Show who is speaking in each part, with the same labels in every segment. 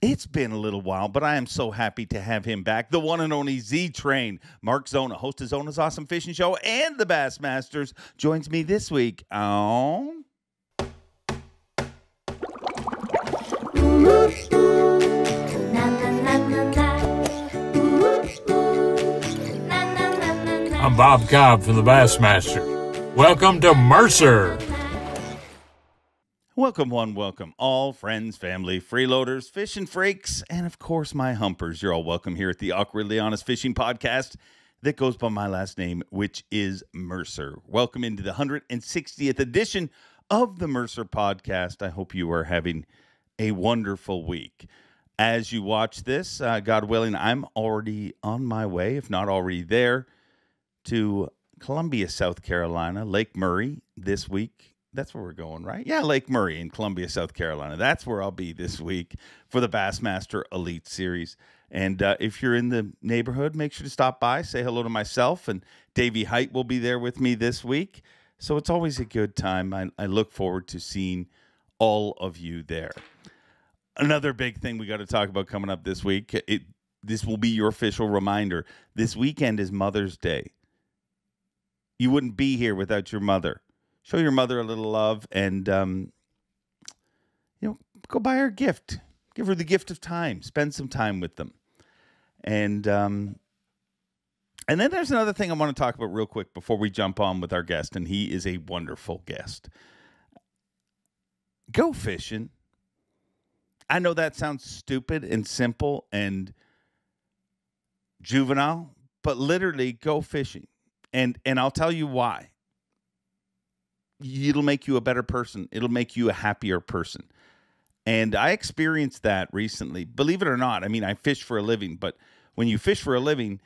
Speaker 1: It's been a little while, but I am so happy to have him back. The one and only Z-Train, Mark Zona, host of Zona's Awesome Fishing Show and the Bassmasters, joins me this week on...
Speaker 2: I'm Bob Cobb from the Bassmaster. Welcome to Mercer.
Speaker 1: Welcome one, welcome all, friends, family, freeloaders, fishing freaks, and of course my humpers. You're all welcome here at the Awkwardly Honest Fishing Podcast that goes by my last name, which is Mercer. Welcome into the 160th edition of the Mercer Podcast. I hope you are having a wonderful week. As you watch this, God willing, I'm already on my way, if not already there, to Columbia, South Carolina, Lake Murray this week. That's where we're going, right? Yeah, Lake Murray in Columbia, South Carolina. That's where I'll be this week for the Bassmaster Elite Series. And if you're in the neighborhood, make sure to stop by, say hello to myself. And Davey Height will be there with me this week. So it's always a good time. I look forward to seeing all of you there. Another big thing we got to talk about coming up this week. This will be your official reminder. This weekend is Mother's Day. You wouldn't be here without your mother. Show your mother a little love and, go buy her a gift. Give her the gift of time. Spend some time with them. And then there's another thing I want to talk about real quick before we jump on with our guest, and he is a wonderful guest. Go fishing. I know that sounds stupid and simple and juvenile, but literally go fishing. And I'll tell you why. It'll make you a better person. It'll make you a happier person. And I experienced that recently. Believe it or not, I mean, I fish for a living, but when you fish for a living,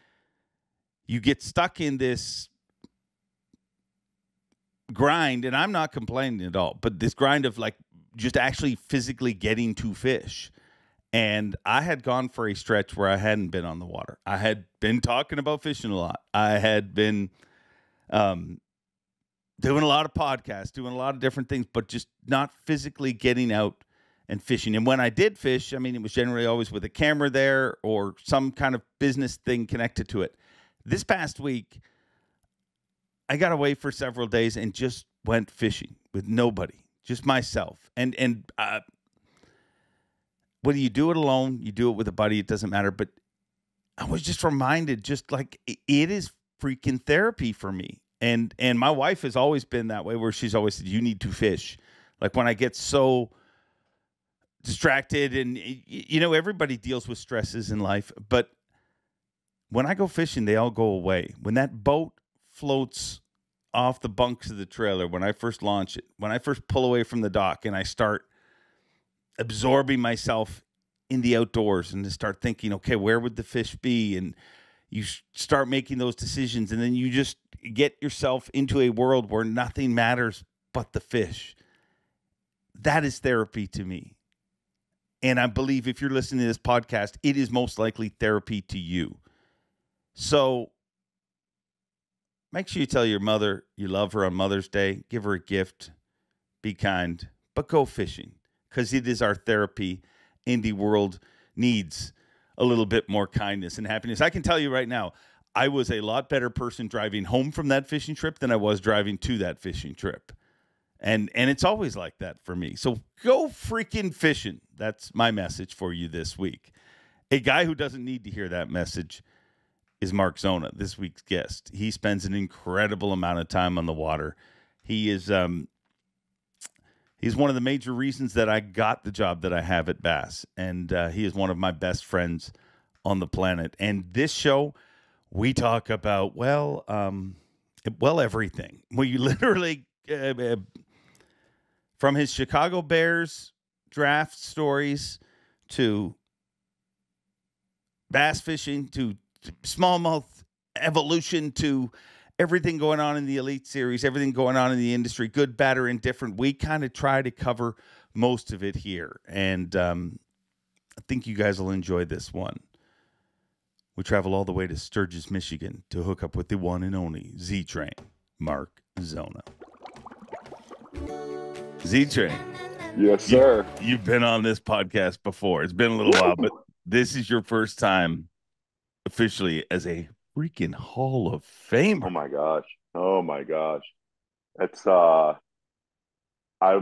Speaker 1: you get stuck in this grind, and I'm not complaining at all, but this grind of like just actually physically getting to fish. And I had gone for a stretch where I hadn't been on the water. I had been talking about fishing a lot. I had been doing a lot of podcasts, doing a lot of different things, but just not physically getting out and fishing. And when I did fish, I mean, it was generally always with a camera there or some kind of business thing connected to it. This past week, I got away for several days and just went fishing with nobody, just myself. And whether you do it alone, you do it with a buddy, it doesn't matter. But I was just reminded, just like, it is freaking therapy for me. And my wife has always been that way, where she's always said, you need to fish. Like when I get so distracted, and, everybody deals with stresses in life. But when I go fishing, they all go away. When that boat floats off the bunks of the trailer, when I first launch it, when I first pull away from the dock and I start absorbing myself in the outdoors and to start thinking, okay, where would the fish be? And you start making those decisions, and then you just get yourself into a world where nothing matters but the fish. That is therapy to me. And I believe if you're listening to this podcast, it is most likely therapy to you. So make sure you tell your mother you love her on Mother's Day. Give her a gift. Be kind. But go fishing, because it is our therapy, and the world needs a little bit more kindness and happiness. I can tell you right now, I was a lot better person driving home from that fishing trip than I was driving to that fishing trip. And it's always like that for me. So go freaking fishing. That's my message for you this week. A guy who doesn't need to hear that message is Mark Zona, this week's guest. He spends an incredible amount of time on the water. He is he's one of the major reasons that I got the job that I have at Bass. And he is one of my best friends on the planet. And this show, we talk about, everything. We literally, from his Chicago Bears draft stories to bass fishing to smallmouth evolution to everything going on in the Elite Series, everything going on in the industry, good, bad, or indifferent. We kind of try to cover most of it here. And I think you guys will enjoy this one. We travel all the way to Sturgis, Michigan to hook up with the one and only Z-Train, Mark Zona. Z-Train,
Speaker 3: Yes, sir.
Speaker 1: You've been on this podcast before. It's been a little while, but this is your first time officially as a freaking Hall of Famer.
Speaker 3: Oh my gosh. Oh my gosh. It's it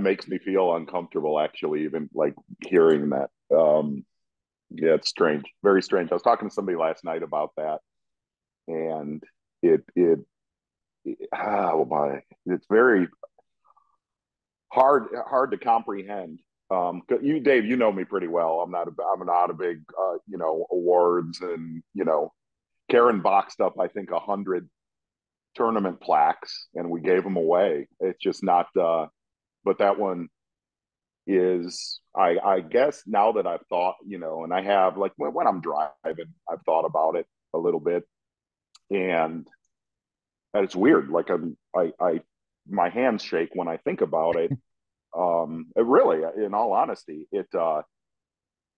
Speaker 3: makes me feel uncomfortable actually, even like hearing that. Yeah, it's strange. Very strange. I was talking to somebody last night about that, and oh my, it's very hard to comprehend. You, Dave, you know me pretty well. I'm not a big awards, and Karen boxed up I think 100 tournament plaques, and we gave them away. It's just not. But that one is, I guess now that I've thought, and I have, like, when I'm driving, I've thought about it a little bit, and it's weird. Like I my hands shake when I think about it. It really, in all honesty,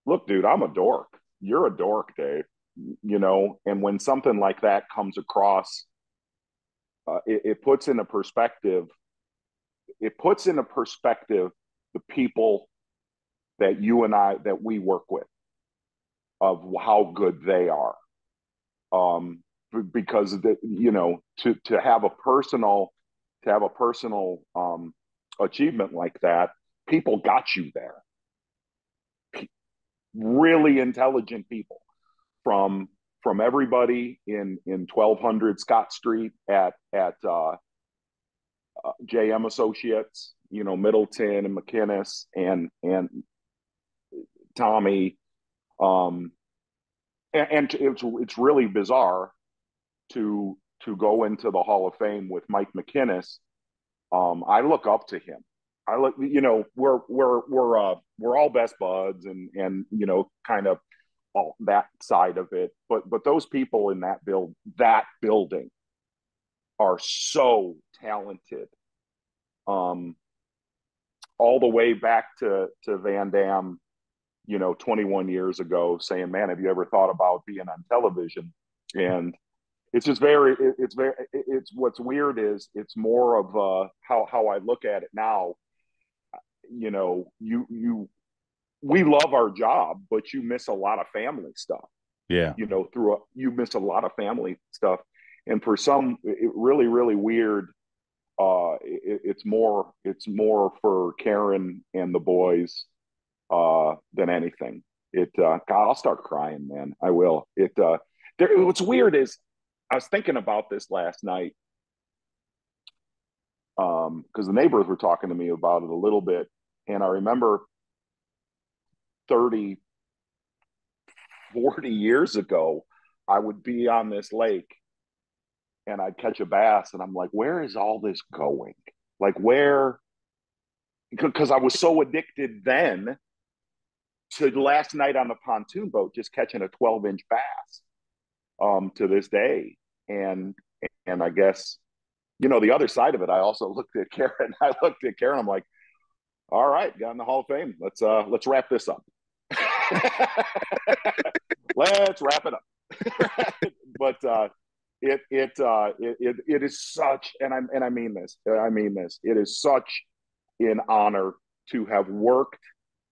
Speaker 3: look, dude, I'm a dork. You're a dork, Dave. And when something like that comes across, it puts into perspective. It puts into perspective the people that you and I that we work with, of how good they are. Because to have a personal achievement like that, people got you there. Really intelligent people from everybody in 1200 Scott Street at JM Associates, Middleton and McInnes and Tommy, and it's really bizarre to go into the Hall of Fame with Mike McInnes. I look up to him. We're all best buds, and kind of all that side of it. But those people in that building are so talented. All the way back to Van Dam, 21 years ago, saying, "Man, have you ever thought about being on television?" And it's just it's what's weird is it's more of how I look at it now. We love our job, but you miss a lot of family stuff.
Speaker 1: Yeah.
Speaker 3: You miss a lot of family stuff. And for some, it really, really weird. It's more for Karen and the boys than anything. God, I'll start crying, man. I will. What's weird is I was thinking about this last night, because the neighbors were talking to me about it a little bit, and I remember 30, 40 years ago, I would be on this lake and I'd catch a bass, and I'm like, where is all this going? Like, where? Because I was so addicted then to last night on the pontoon boat, just catching a 12-inch bass, to this day. And I guess, the other side of it, I also looked at Karen. I'm like, all right, got in the Hall of Fame. Let's wrap this up. Let's wrap it up. But it is such, and I mean this. It is such an honor to have worked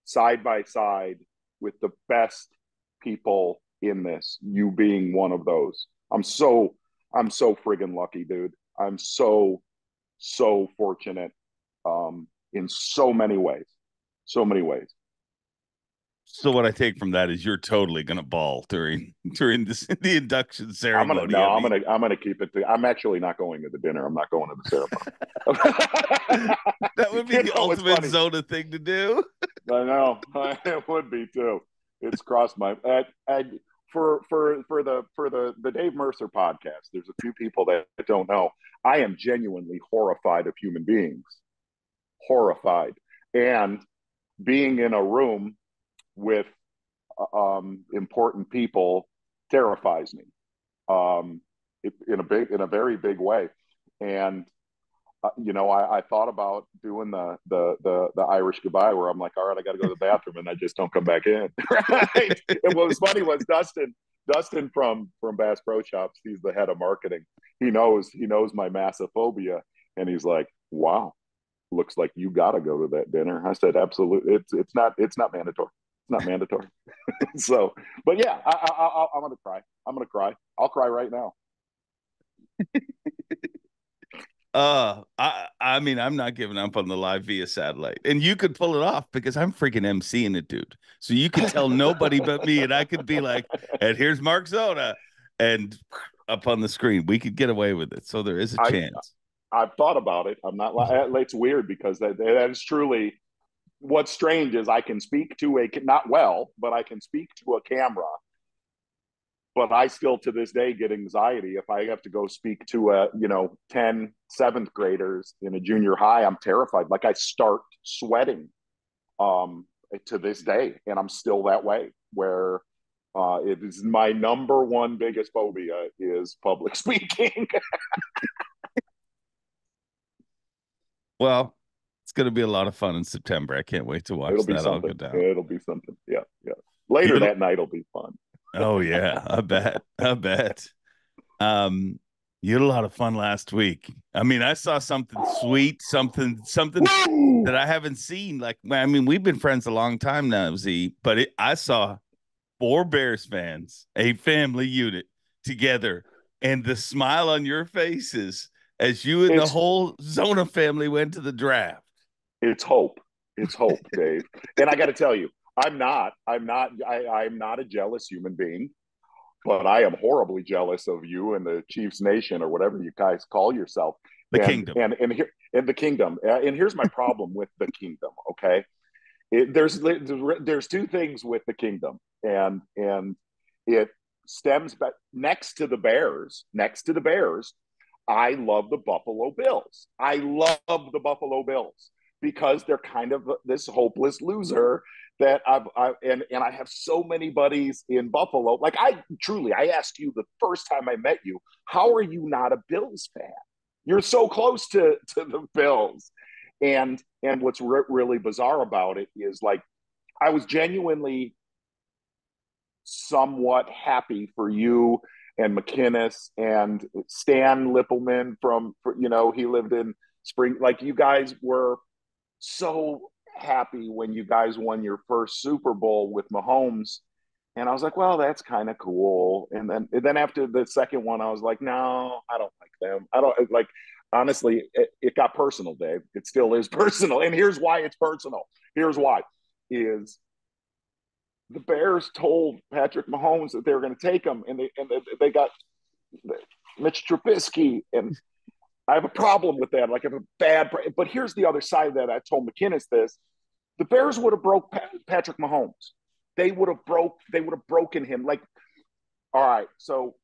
Speaker 3: side by side with the best people in this. You being one of those. I'm so friggin' lucky, dude. I'm so fortunate, in so many ways.
Speaker 1: So what I take from that is you're totally gonna bawl during the induction ceremony.
Speaker 3: I'm gonna keep it. I'm actually not going to the dinner. I'm not going to the ceremony.
Speaker 1: That would be the ultimate Zona thing to do.
Speaker 3: I know it would be too. It's crossed my for the Dave Mercer podcast. There's a few people that don't know. I am genuinely horrified of human beings. Horrified, and being in a room with important people terrifies me, in a very big way. And I thought about doing the Irish goodbye, where I'm like, all right, I got to go to the bathroom, and I just don't come back in. Right? And what was funny was Dustin from Bass Pro Shops. He's the head of marketing. He knows my massophobia, and he's like, wow, looks like you got to go to that dinner. I said, absolutely. It's not mandatory. It's not mandatory. So, but yeah, I'm going to cry. I'm going to cry. I'll cry right now.
Speaker 1: I mean, I'm not giving up on the live via satellite, and you could pull it off because I'm freaking MCing it, dude. So you could tell nobody but me, and I could be like, "And here's Mark Zona," and up on the screen, we could get away with it. So there is a chance.
Speaker 3: I've thought about it. I'm not. It's weird because that is truly what's strange is I can speak to not well, but I can speak to a camera. But I still to this day get anxiety if I have to go speak to 10 7th graders in a junior high. I'm terrified. Like I start sweating to this day, and I'm still that way where it is my number one biggest phobia is public speaking.
Speaker 1: Well, it's going to be a lot of fun in September. I can't wait to watch that all go down.
Speaker 3: It'll be something. Yeah. Later that night will be fun.
Speaker 1: Oh yeah, I bet. You had a lot of fun last week. I mean, I saw something sweet, something that I haven't seen. Like, I mean, we've been friends a long time now, Z. But I saw 4 Bears fans, a family unit, together, and the smile on your faces as you and the whole Zona family went to the draft.
Speaker 3: It's hope. It's hope, Dave. And I got to tell you, I'm not a jealous human being, but I am horribly jealous of you and the Chiefs Nation or whatever you guys call yourself.
Speaker 1: Kingdom.
Speaker 3: And here in the kingdom. And here's my problem with the kingdom. Okay. There's 2 things with the kingdom, and it stems back next to the Bears. I love the Buffalo Bills. I love the Buffalo Bills because they're kind of this hopeless loser that I have so many buddies in Buffalo. Like I asked you the first time I met you, how are you not a Bills fan? You're so close to the Bills. And what's really bizarre about it is like, I was genuinely somewhat happy for you and McKinnis and Stan Lippelman he lived in Spring. Like you guys were so happy when you guys won your first Super Bowl with Mahomes. And I was like, well, that's kind of cool. And then after the second one, I was like, no, I don't like them. I don't like, honestly, it got personal, Dave. It still is personal. And here's why it's personal. Here's why is the Bears told Patrick Mahomes that they were going to take him, and they got Mitch Trubisky, and I have a problem with that. Like I have a bad, but here's the other side of that. I told McKinnis this: the Bears would have broke Patrick Mahomes. They would have broken him. Like, all right, so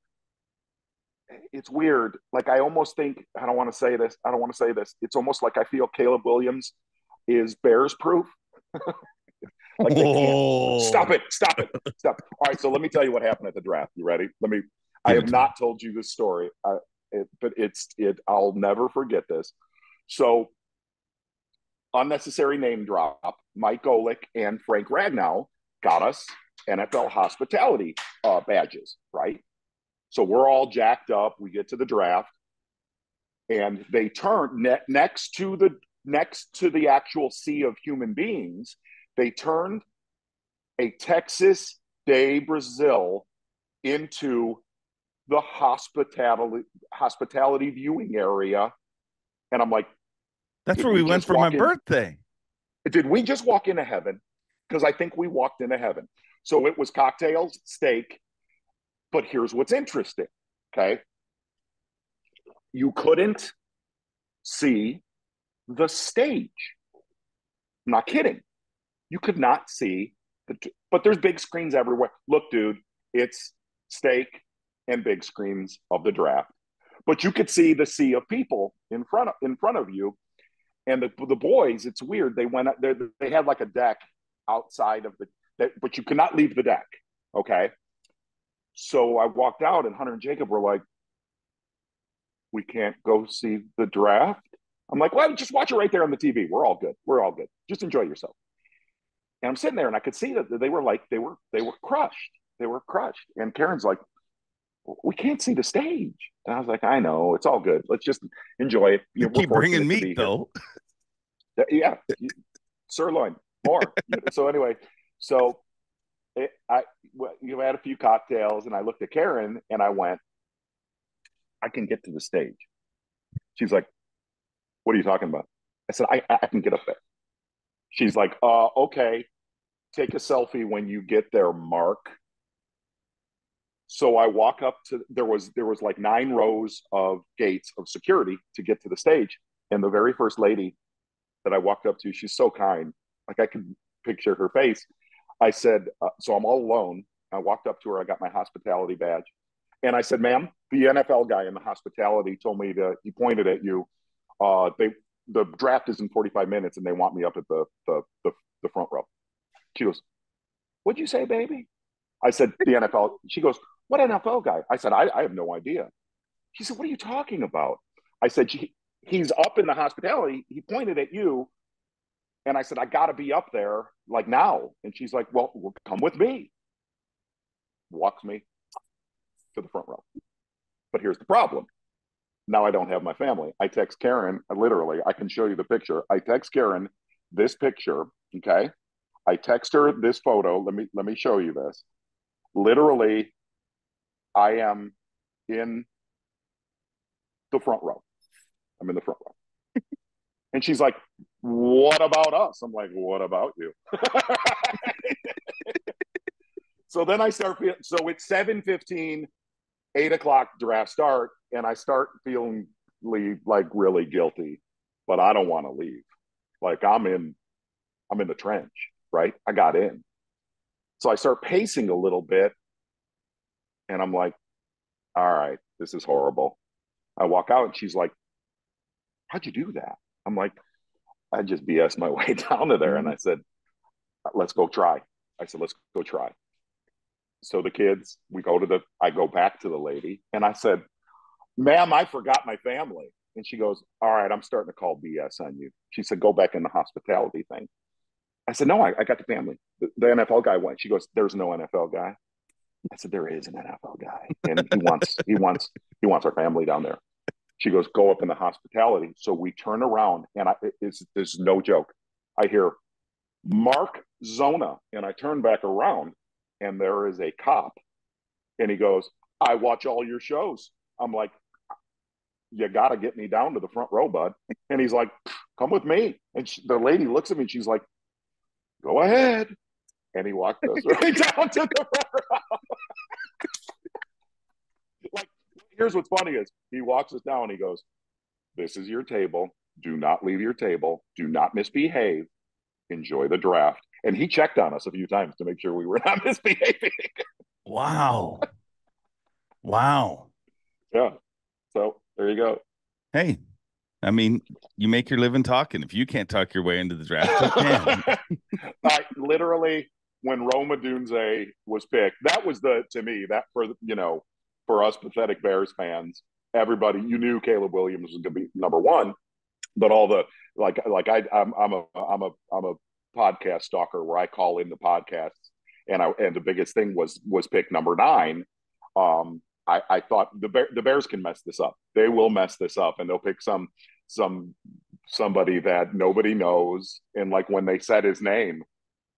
Speaker 3: it's weird. Like I almost think I don't want to say this. It's almost like I feel Caleb Williams is Bears proof. Like they can't stop it. All right, so let me tell you what happened at the draft. You ready? I have not told you this story, but I'll never forget this. So, unnecessary name drop. Mike Golick and Frank Ragnow got us NFL hospitality badges, right? So we're all jacked up. We get to the draft, and they turn next to the actual sea of human beings. They turned a Texas de Brazil into the hospitality viewing area. And I'm like,
Speaker 1: that's where we went for my birthday.
Speaker 3: Did we just walk into heaven? Because I think we walked into heaven. So it was cocktails, steak. But here's what's interesting. Okay. You couldn't see the stage. I'm not kidding. You could not see but there's big screens everywhere. Look, dude, it's steak and big screens of the draft. But you could see the sea of people in front of you. And the boys, it's weird. They had like a deck outside of but you could not leave the deck. Okay. So I walked out, and Hunter and Jacob were like, we can't go see the draft. I'm like, well, just watch it right there on the TV. We're all good. Just enjoy yourself. And I'm sitting there, and I could see that they were crushed. They were crushed. And Karen's like, we can't see the stage. And I was like, I know, it's all good. Let's just enjoy it.
Speaker 1: You keep bringing meat, though.
Speaker 3: Yeah, sirloin, more. So anyway, so you had a few cocktails, and I looked at Karen and I went, I can get to the stage. She's like, what are you talking about? I said, I can get up there. She's like, okay, take a selfie when you get there, Mark. So I walk up to, there was like 9 rows of gates of security to get to the stage. And the very first lady that I walked up to, she's so kind. Like I could picture her face. I said, so I'm all alone. I walked up to her. I got my hospitality badge. And I said, ma'am, the NFL guy in the hospitality told me he pointed at you. The draft is in 45 minutes and they want me up at the front row. She goes, what'd you say, baby? I said, the NFL. She goes, what NFL guy? I said, I have no idea. She said, what are you talking about? I said, he's up in the hospitality. He pointed at you. And I said, I got to be up there like now. And she's like, well, come with me. Walks me to the front row. But here's the problem. Now I don't have my family. I text Karen, literally, I can show you the picture. I text Karen this picture, okay? I text her this photo. Let me show you this. Literally, I am in the front row. I'm in the front row. And she's like, what about us? I'm like, what about you? So then I start feeling, so it's 7:15, 8 o'clock draft start, and I start feeling like really guilty, but I don't want to leave. Like I'm in the trench, right? I got in. So I start pacing a little bit, and I'm like, all right, this is horrible. I walk out, and she's like, how'd you do that? I'm like, I just BS my way down to there. And I said, let's go try. I said, let's go try. So the kids, I go back to the lady and I said, ma'am, I forgot my family. And she goes, all right, I'm starting to call BS on you. She said, go back in the hospitality thing. I said, no, I got the family. The NFL guy went. She goes, there's no NFL guy. I said, there is an NFL guy. And he wants our family down there. She goes, go up in the hospitality. So we turn around and it's no joke. I hear Mark Zona. And I turn back around and there is a cop. And he goes, I watch all your shows. I'm like, you got to get me down to the front row, bud. And he's like, come with me. And the lady looks at me and she's like, go ahead. And he walked us right down to the front row. Like, here's what's funny is he walks us down and he goes, this is your table. Do not leave your table. Do not misbehave. Enjoy the draft. And he checked on us a few times to make sure we were not misbehaving.
Speaker 1: Wow. Wow.
Speaker 3: Yeah. So there you go.
Speaker 1: Hey, I mean, you make your living talking. If you can't talk your way into the draft, who can?
Speaker 3: Literally, when Roma Dunze was picked, that was to me, that for us pathetic Bears fans, everybody, you knew Caleb Williams was going to be number one, but all the I'm a podcast stalker where I call in the podcasts, and the biggest thing was pick number 9. I thought the Bears can mess this up. They will mess this up, and they'll pick somebody that nobody knows. And like when they said his name,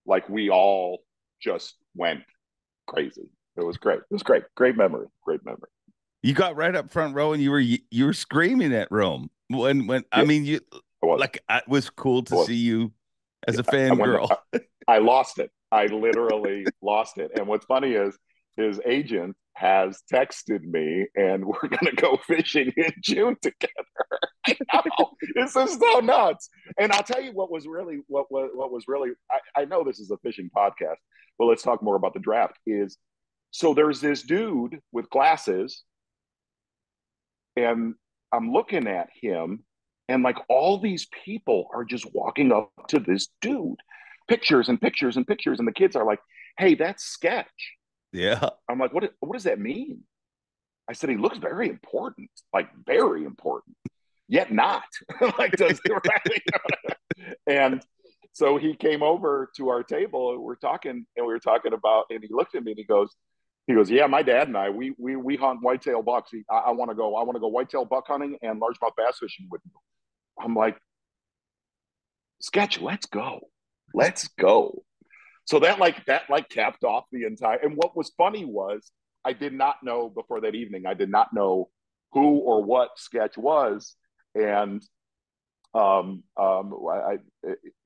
Speaker 3: like we all just went crazy. It was great. It was great. Great memory. Great memory.
Speaker 1: You got right up front row, and you were screaming at Rome when yeah. I mean you it was cool to see you as a fangirl.
Speaker 3: I lost it. I literally lost it. And what's funny is his agent has texted me, and we're gonna go fishing in June together. I know, this is so nuts. And I'll tell you what was really. I know this is a fishing podcast, but let's talk more about the draft. So there's this dude with glasses, and I'm looking at him, and like all these people are just walking up to this dude, pictures and pictures and pictures, and the kids are like, "Hey, that's Sketch."
Speaker 1: Yeah.
Speaker 3: I'm like, what does that mean? I said, he looks very important, like very important, yet not. Like, and so he came over to our table, and we were talking about, and he looked at me and he goes, yeah, my dad and I, we hunt whitetail bucks. I want to go whitetail buck hunting and largemouth bass fishing with you. I'm like, Sketch, let's go. Let's go. So that capped off the entire. And what was funny was I did not know before that evening. I did not know who or what Sketch was, and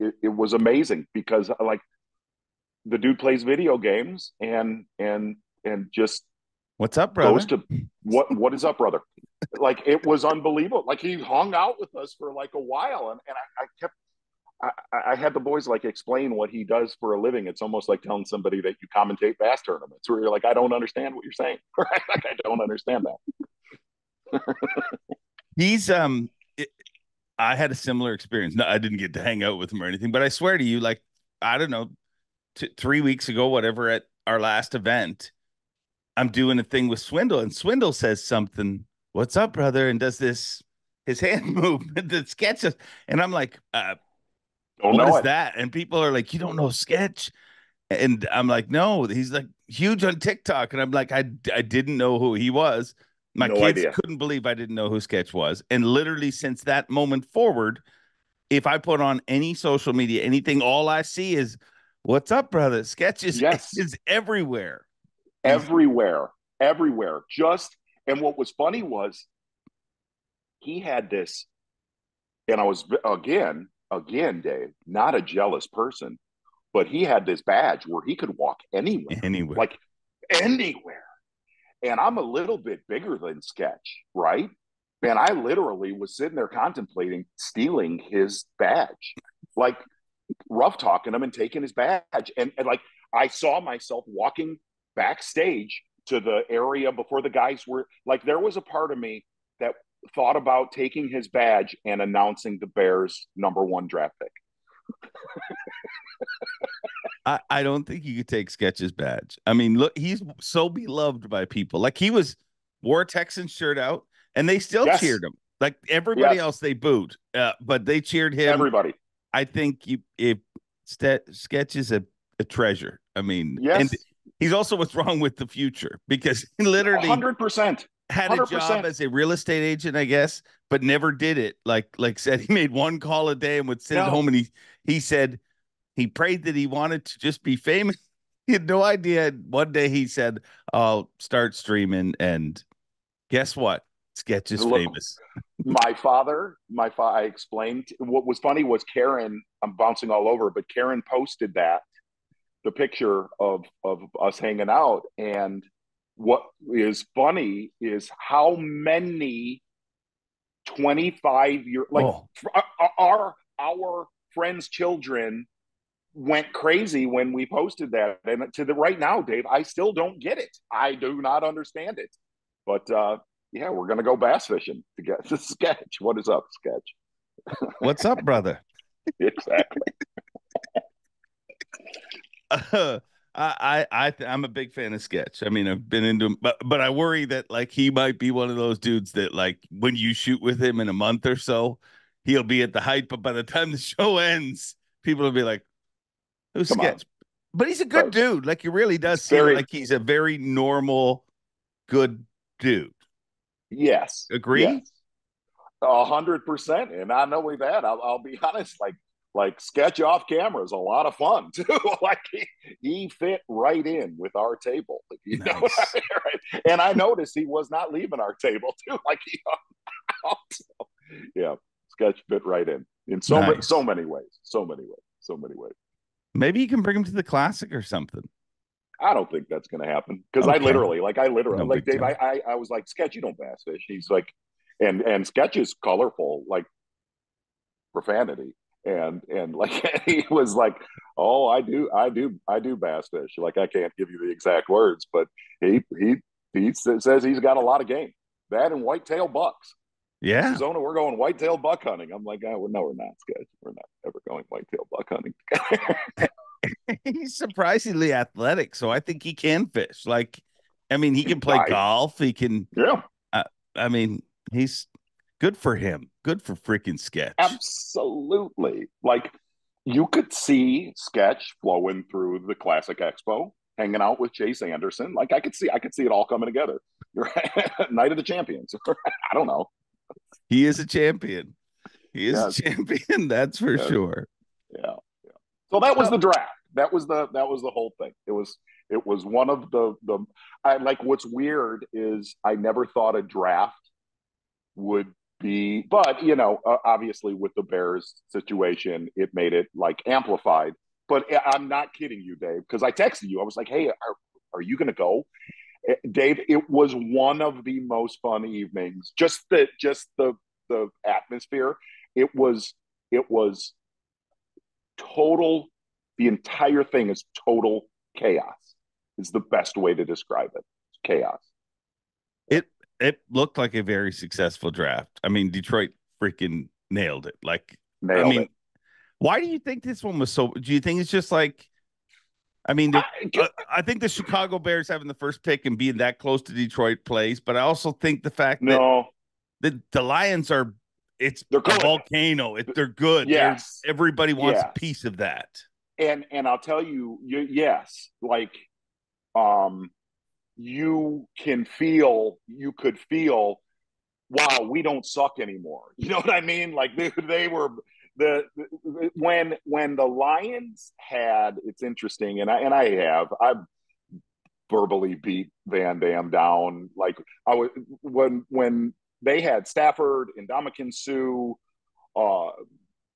Speaker 3: it was amazing because like the dude plays video games and just
Speaker 1: what's up, brother?
Speaker 3: goes to what is up, brother? Like it was unbelievable. Like he hung out with us for like a while, and I had the boys like explain what he does for a living. It's almost like telling somebody that you commentate bass tournaments, where you're like, I don't understand what you're saying. Right? Like I don't understand that.
Speaker 1: He's I had a similar experience. No, I didn't get to hang out with him or anything, but I swear to you, like I don't know, 3 weeks ago, whatever, at our last event, I'm doing a thing with Swindle, and Swindle says something, "What's up, brother?" and does this his hand movement that sketches, and I'm like,
Speaker 3: Don't
Speaker 1: what
Speaker 3: know
Speaker 1: is
Speaker 3: it.
Speaker 1: that? And people are like, you don't know Sketch? And I'm like, no, he's like huge on TikTok. And I'm like, I didn't know who he was. My
Speaker 3: No
Speaker 1: kids
Speaker 3: idea.
Speaker 1: couldn't believe I didn't know who Sketch was. And literally since that moment forward, if I put on any social media, anything, all I see is, what's up, brother? Sketch
Speaker 3: Yes.
Speaker 1: is everywhere.
Speaker 3: Everywhere. Everywhere. Just, and what was funny was he had this, and I was, again, Dave, not a jealous person, but he had this badge where he could walk anywhere,
Speaker 1: Anywhere.
Speaker 3: like anywhere. And I'm a little bit bigger than Sketch, right? And I literally was sitting there contemplating stealing his badge, like rough talking him and taking his badge. And like I saw myself walking backstage to the area before the guys were like, there was a part of me that thought about taking his badge and announcing the Bears' #1 draft pick.
Speaker 1: I don't think you could take Sketch's badge. I mean, look, he's so beloved by people. Like he wore a Texan shirt out, and they still
Speaker 3: Yes.
Speaker 1: cheered him. Like everybody
Speaker 3: Yes.
Speaker 1: else, they booed, but they cheered him.
Speaker 3: Everybody.
Speaker 1: I think if Sketch is a treasure. I mean,
Speaker 3: Yes.
Speaker 1: and he's also what's wrong with the future, because he literally
Speaker 3: 100%.
Speaker 1: had a job as a real estate agent, I guess, but never did it. Like said, he made one call a day and would sit at home, and he said he prayed that he wanted to just be famous. He had no idea. One day he said, I'll start streaming, and guess what? Sketch is famous.
Speaker 3: My father, I explained what was funny was Karen, I'm bouncing all over, but Karen posted the picture of us hanging out. And what is funny is how many 25-year, like our friends' children went crazy when we posted that. And to the right now, Dave, I still don't get it. I do not understand it. But yeah, we're gonna go bass fishing to get the Sketch. What is up, Sketch?
Speaker 1: What's up, brother?
Speaker 3: Exactly.
Speaker 1: I'm a big fan of Sketch. I mean, I've been into him, but I worry that like he might be one of those dudes that like when you shoot with him in a month or so, he'll be at the height, but by the time the show ends, people will be like, who's Sketch? But he's a good dude. Like he really does seem like he's a very normal, good dude.
Speaker 3: Yes.
Speaker 1: Agree?
Speaker 3: Yes. 100%. And not only that, I'll be honest, like Sketch off camera is a lot of fun too. Like he fit right in with our table. You know what I mean? Right? And I noticed he was not leaving our table too. Like he yeah, Sketch fit right in so many ways.
Speaker 1: Maybe you can bring him to the Classic or something.
Speaker 3: I don't think that's going to happen because I literally, Dave, I was like, Sketch, you don't bass fish. He's like, and Sketch is colorful, like profanity. And like, he was like, oh, I do bass fish. Like, I can't give you the exact words, but he says he's got a lot of game. That and whitetail bucks.
Speaker 1: Yeah.
Speaker 3: Zona, we're going whitetail buck hunting. I'm like, oh, no, we're not, Sketch. We're not ever going whitetail buck hunting.
Speaker 1: He's surprisingly athletic, so I think he can fish. Like, I mean, he can play golf. He can.
Speaker 3: Yeah.
Speaker 1: I mean, he's good for him. Good for freaking Sketch.
Speaker 3: Absolutely. Like, you could see Sketch flowing through the Classic Expo, hanging out with Chase Anderson. Like, I could see it all coming together. Night of the Champions. I don't know.
Speaker 1: He is a champion. He is a champion. That's for sure.
Speaker 3: Yeah. So that was the draft. That was the whole thing. It was one of the I like what's weird is I never thought a draft would be, but obviously with the Bears situation, it made it like amplified. But I'm not kidding you, Dave, because I texted you. I was like, "Hey, are you going to go?" Dave, it was one of the most fun evenings. Just the atmosphere. It was total. The entire thing is total chaos. Is the best way to describe it. It's chaos.
Speaker 1: It looked like a very successful draft. I mean, Detroit freaking nailed it.
Speaker 3: Nailed it.
Speaker 1: Why do you think this one was so? Do you think it's just like? I mean, I think the Chicago Bears having the first pick and being that close to Detroit plays, but I also think the fact that the Lions they're a volcano. They're good.
Speaker 3: Yes.
Speaker 1: Everybody wants a piece of that.
Speaker 3: And I'll tell you, yes, like you could feel, wow, we don't suck anymore. You know what I mean? Like they were when the Lions had, it's interesting, and I've verbally beat Van Dam down. Like I was when they had Stafford and Ndamukong Suh,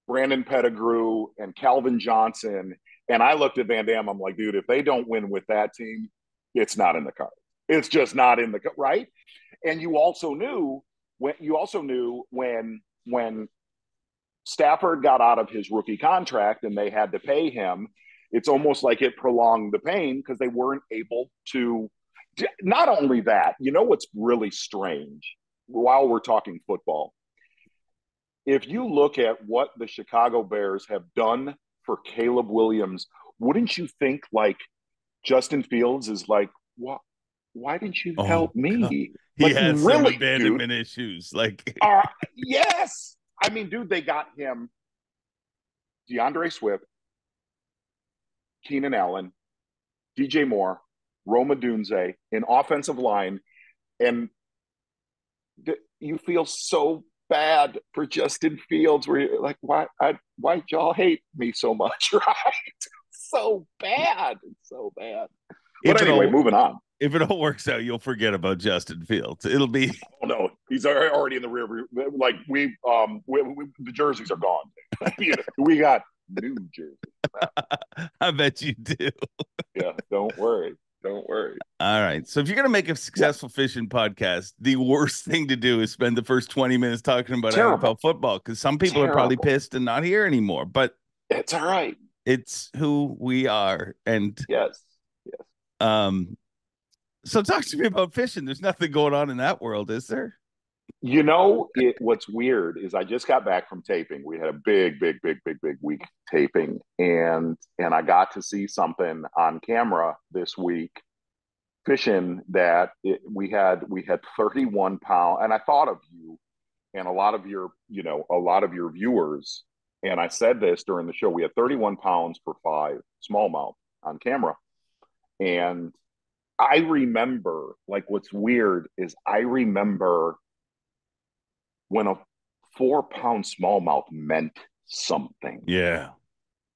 Speaker 3: Brandon Pettigrew, and Calvin Johnson. And I looked at Van Dam, I'm like, dude, if they don't win with that team, it's not in the cards. It's just not in the right. And you also knew when Stafford got out of his rookie contract and they had to pay him, it's almost like it prolonged the pain because they weren't able to. Not only that, what's really strange while we're talking football, if you look at what the Chicago Bears have done for Caleb Williams, wouldn't you think like Justin Fields is like, why didn't you help me?
Speaker 1: He
Speaker 3: like,
Speaker 1: has
Speaker 3: really,
Speaker 1: some abandonment issues. Like,
Speaker 3: yes. I mean, dude, they got him DeAndre Swift, Keenan Allen, DJ Moore, Roma Dunze, an offensive line, and you feel so bad for Justin Fields where you're like, why y'all hate me so much, right? So bad. It's so bad. But anyway, moving on.
Speaker 1: If it all works out, you'll forget about Justin Fields. It'll be.
Speaker 3: Oh no, he's already in the rear. Like we the jerseys are gone. We got new jerseys.
Speaker 1: I bet you do.
Speaker 3: Yeah, don't worry. All
Speaker 1: right. So if you're going to make a successful fishing podcast, the worst thing to do is spend the first 20 minutes talking about NFL football, because some people are probably pissed and not here anymore. But
Speaker 3: it's all right.
Speaker 1: It's who we are. And
Speaker 3: yes.
Speaker 1: So talk to me about fishing. There's nothing going on in that world, is there?
Speaker 3: What's weird is I just got back from taping. We had a big week taping, and I got to see something on camera this week fishing that we had 31 pound. And I thought of you and a lot of your viewers. And I said this during the show, we had 31 pounds for 5 smallmouth on camera. And I remember, like, what's weird is I remember when a 4-pound smallmouth meant something.
Speaker 1: Yeah.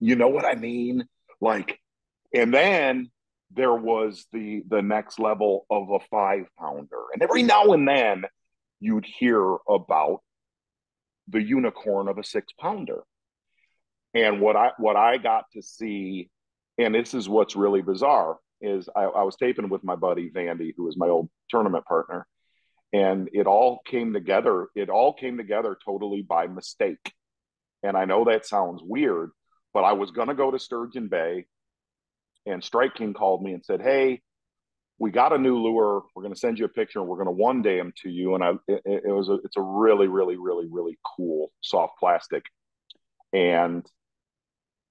Speaker 3: You know what I mean? Like, and then there was the next level of a 5-pounder. And every now and then you'd hear about the unicorn of a 6-pounder. And what I got to see, and this is what's really bizarre, is I was taping with my buddy Vandy, who is my old tournament partner, and it all came together totally by mistake. And I know that sounds weird, but I was going to go to Sturgeon Bay, and Strike King called me and said, hey, we got a new lure. We're going to send you a picture, and we're going to one day them to you. And it's a really, really, really, really cool soft plastic. And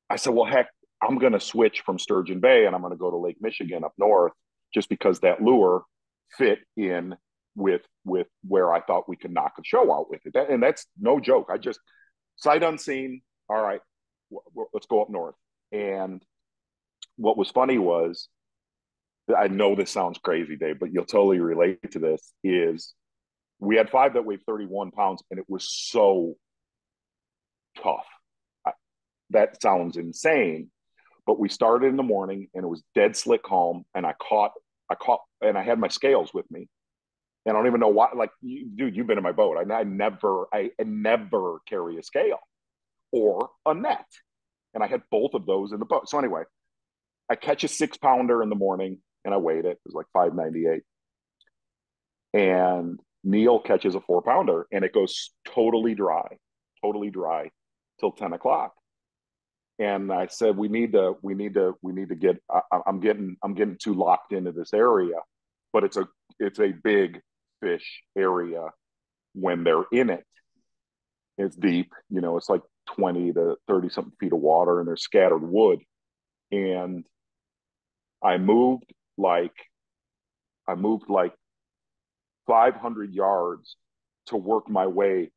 Speaker 3: I said, well, heck, I'm going to switch from Sturgeon Bay and I'm going to go to Lake Michigan up north, just because that lure fit in with where I thought we could knock a show out with it. And that's no joke. I just sight unseen. All right, let's go up north. And what was funny was, I know this sounds crazy, Dave, but you'll totally relate to this, is we had 5 that weighed 31 pounds, and it was so tough. that sounds insane. But we started in the morning and it was dead slick calm. And I caught, and I had my scales with me. And I don't even know why, like, dude, you've been in my boat. I never carry a scale or a net. And I had both of those in the boat. So anyway, I catch a 6-pounder in the morning and I weighed it. It was like 598. And Neil catches a 4-pounder and it goes totally dry till 10 o'clock. And I said, we need to get, I'm getting too locked into this area, but it's a big fish area when they're in it. It's deep, it's like 20 to 30 something feet of water and there's scattered wood. And I moved like 500 yards to work my way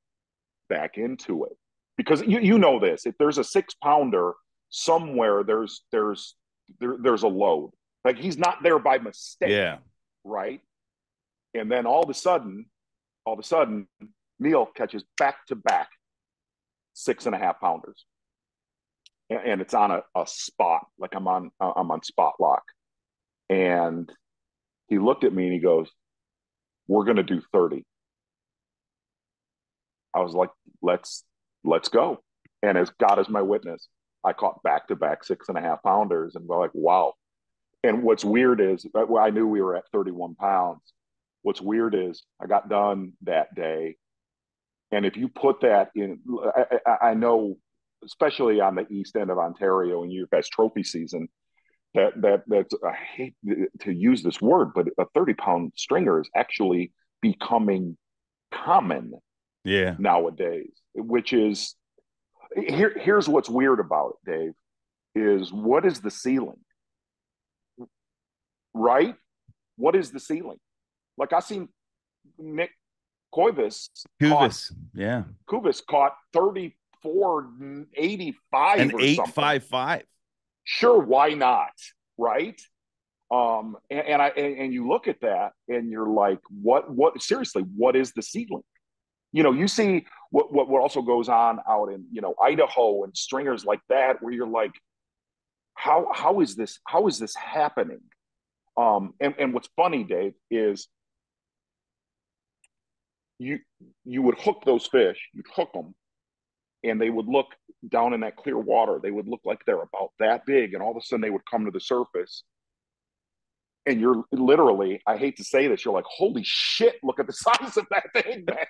Speaker 3: back into it. Because you know this, if there's a 6-pounder somewhere, there's a load. Like he's not there by mistake.
Speaker 1: Yeah.
Speaker 3: Right. And then all of a sudden, Neil catches back-to-back 6.5-pounders. And it's on a spot, like I'm on spot lock. And he looked at me and he goes, "We're gonna do 30." I was like, let's go. And as God is my witness, I caught back-to-back 6.5-pounders and we're like, wow. And what's weird is, I knew we were at 31 pounds. What's weird is I got done that day. And if you put that in, I know, especially on the east end of Ontario and you guys trophy season, that's, I hate to use this word, but a 30-pound stringer is actually becoming common nowadays, which is, here's what's weird about it, Dave, is what is the ceiling? Right? What is the ceiling? Like I seen Nick Cuevas caught 34.85
Speaker 1: an
Speaker 3: or
Speaker 1: 8.55.
Speaker 3: Sure, why not? Right? And you look at that and you're like, what seriously, what is the ceiling? You see what also goes on out in, Idaho and stringers like that, where you're like, how is this happening? And what's funny, Dave, is you would hook those fish, you'd hook them, and they would look down in that clear water. They would look like they're about that big, and all of a sudden they would come to the surface. And you're literally, I hate to say this, you're like, holy shit, look at the size of that thing, man.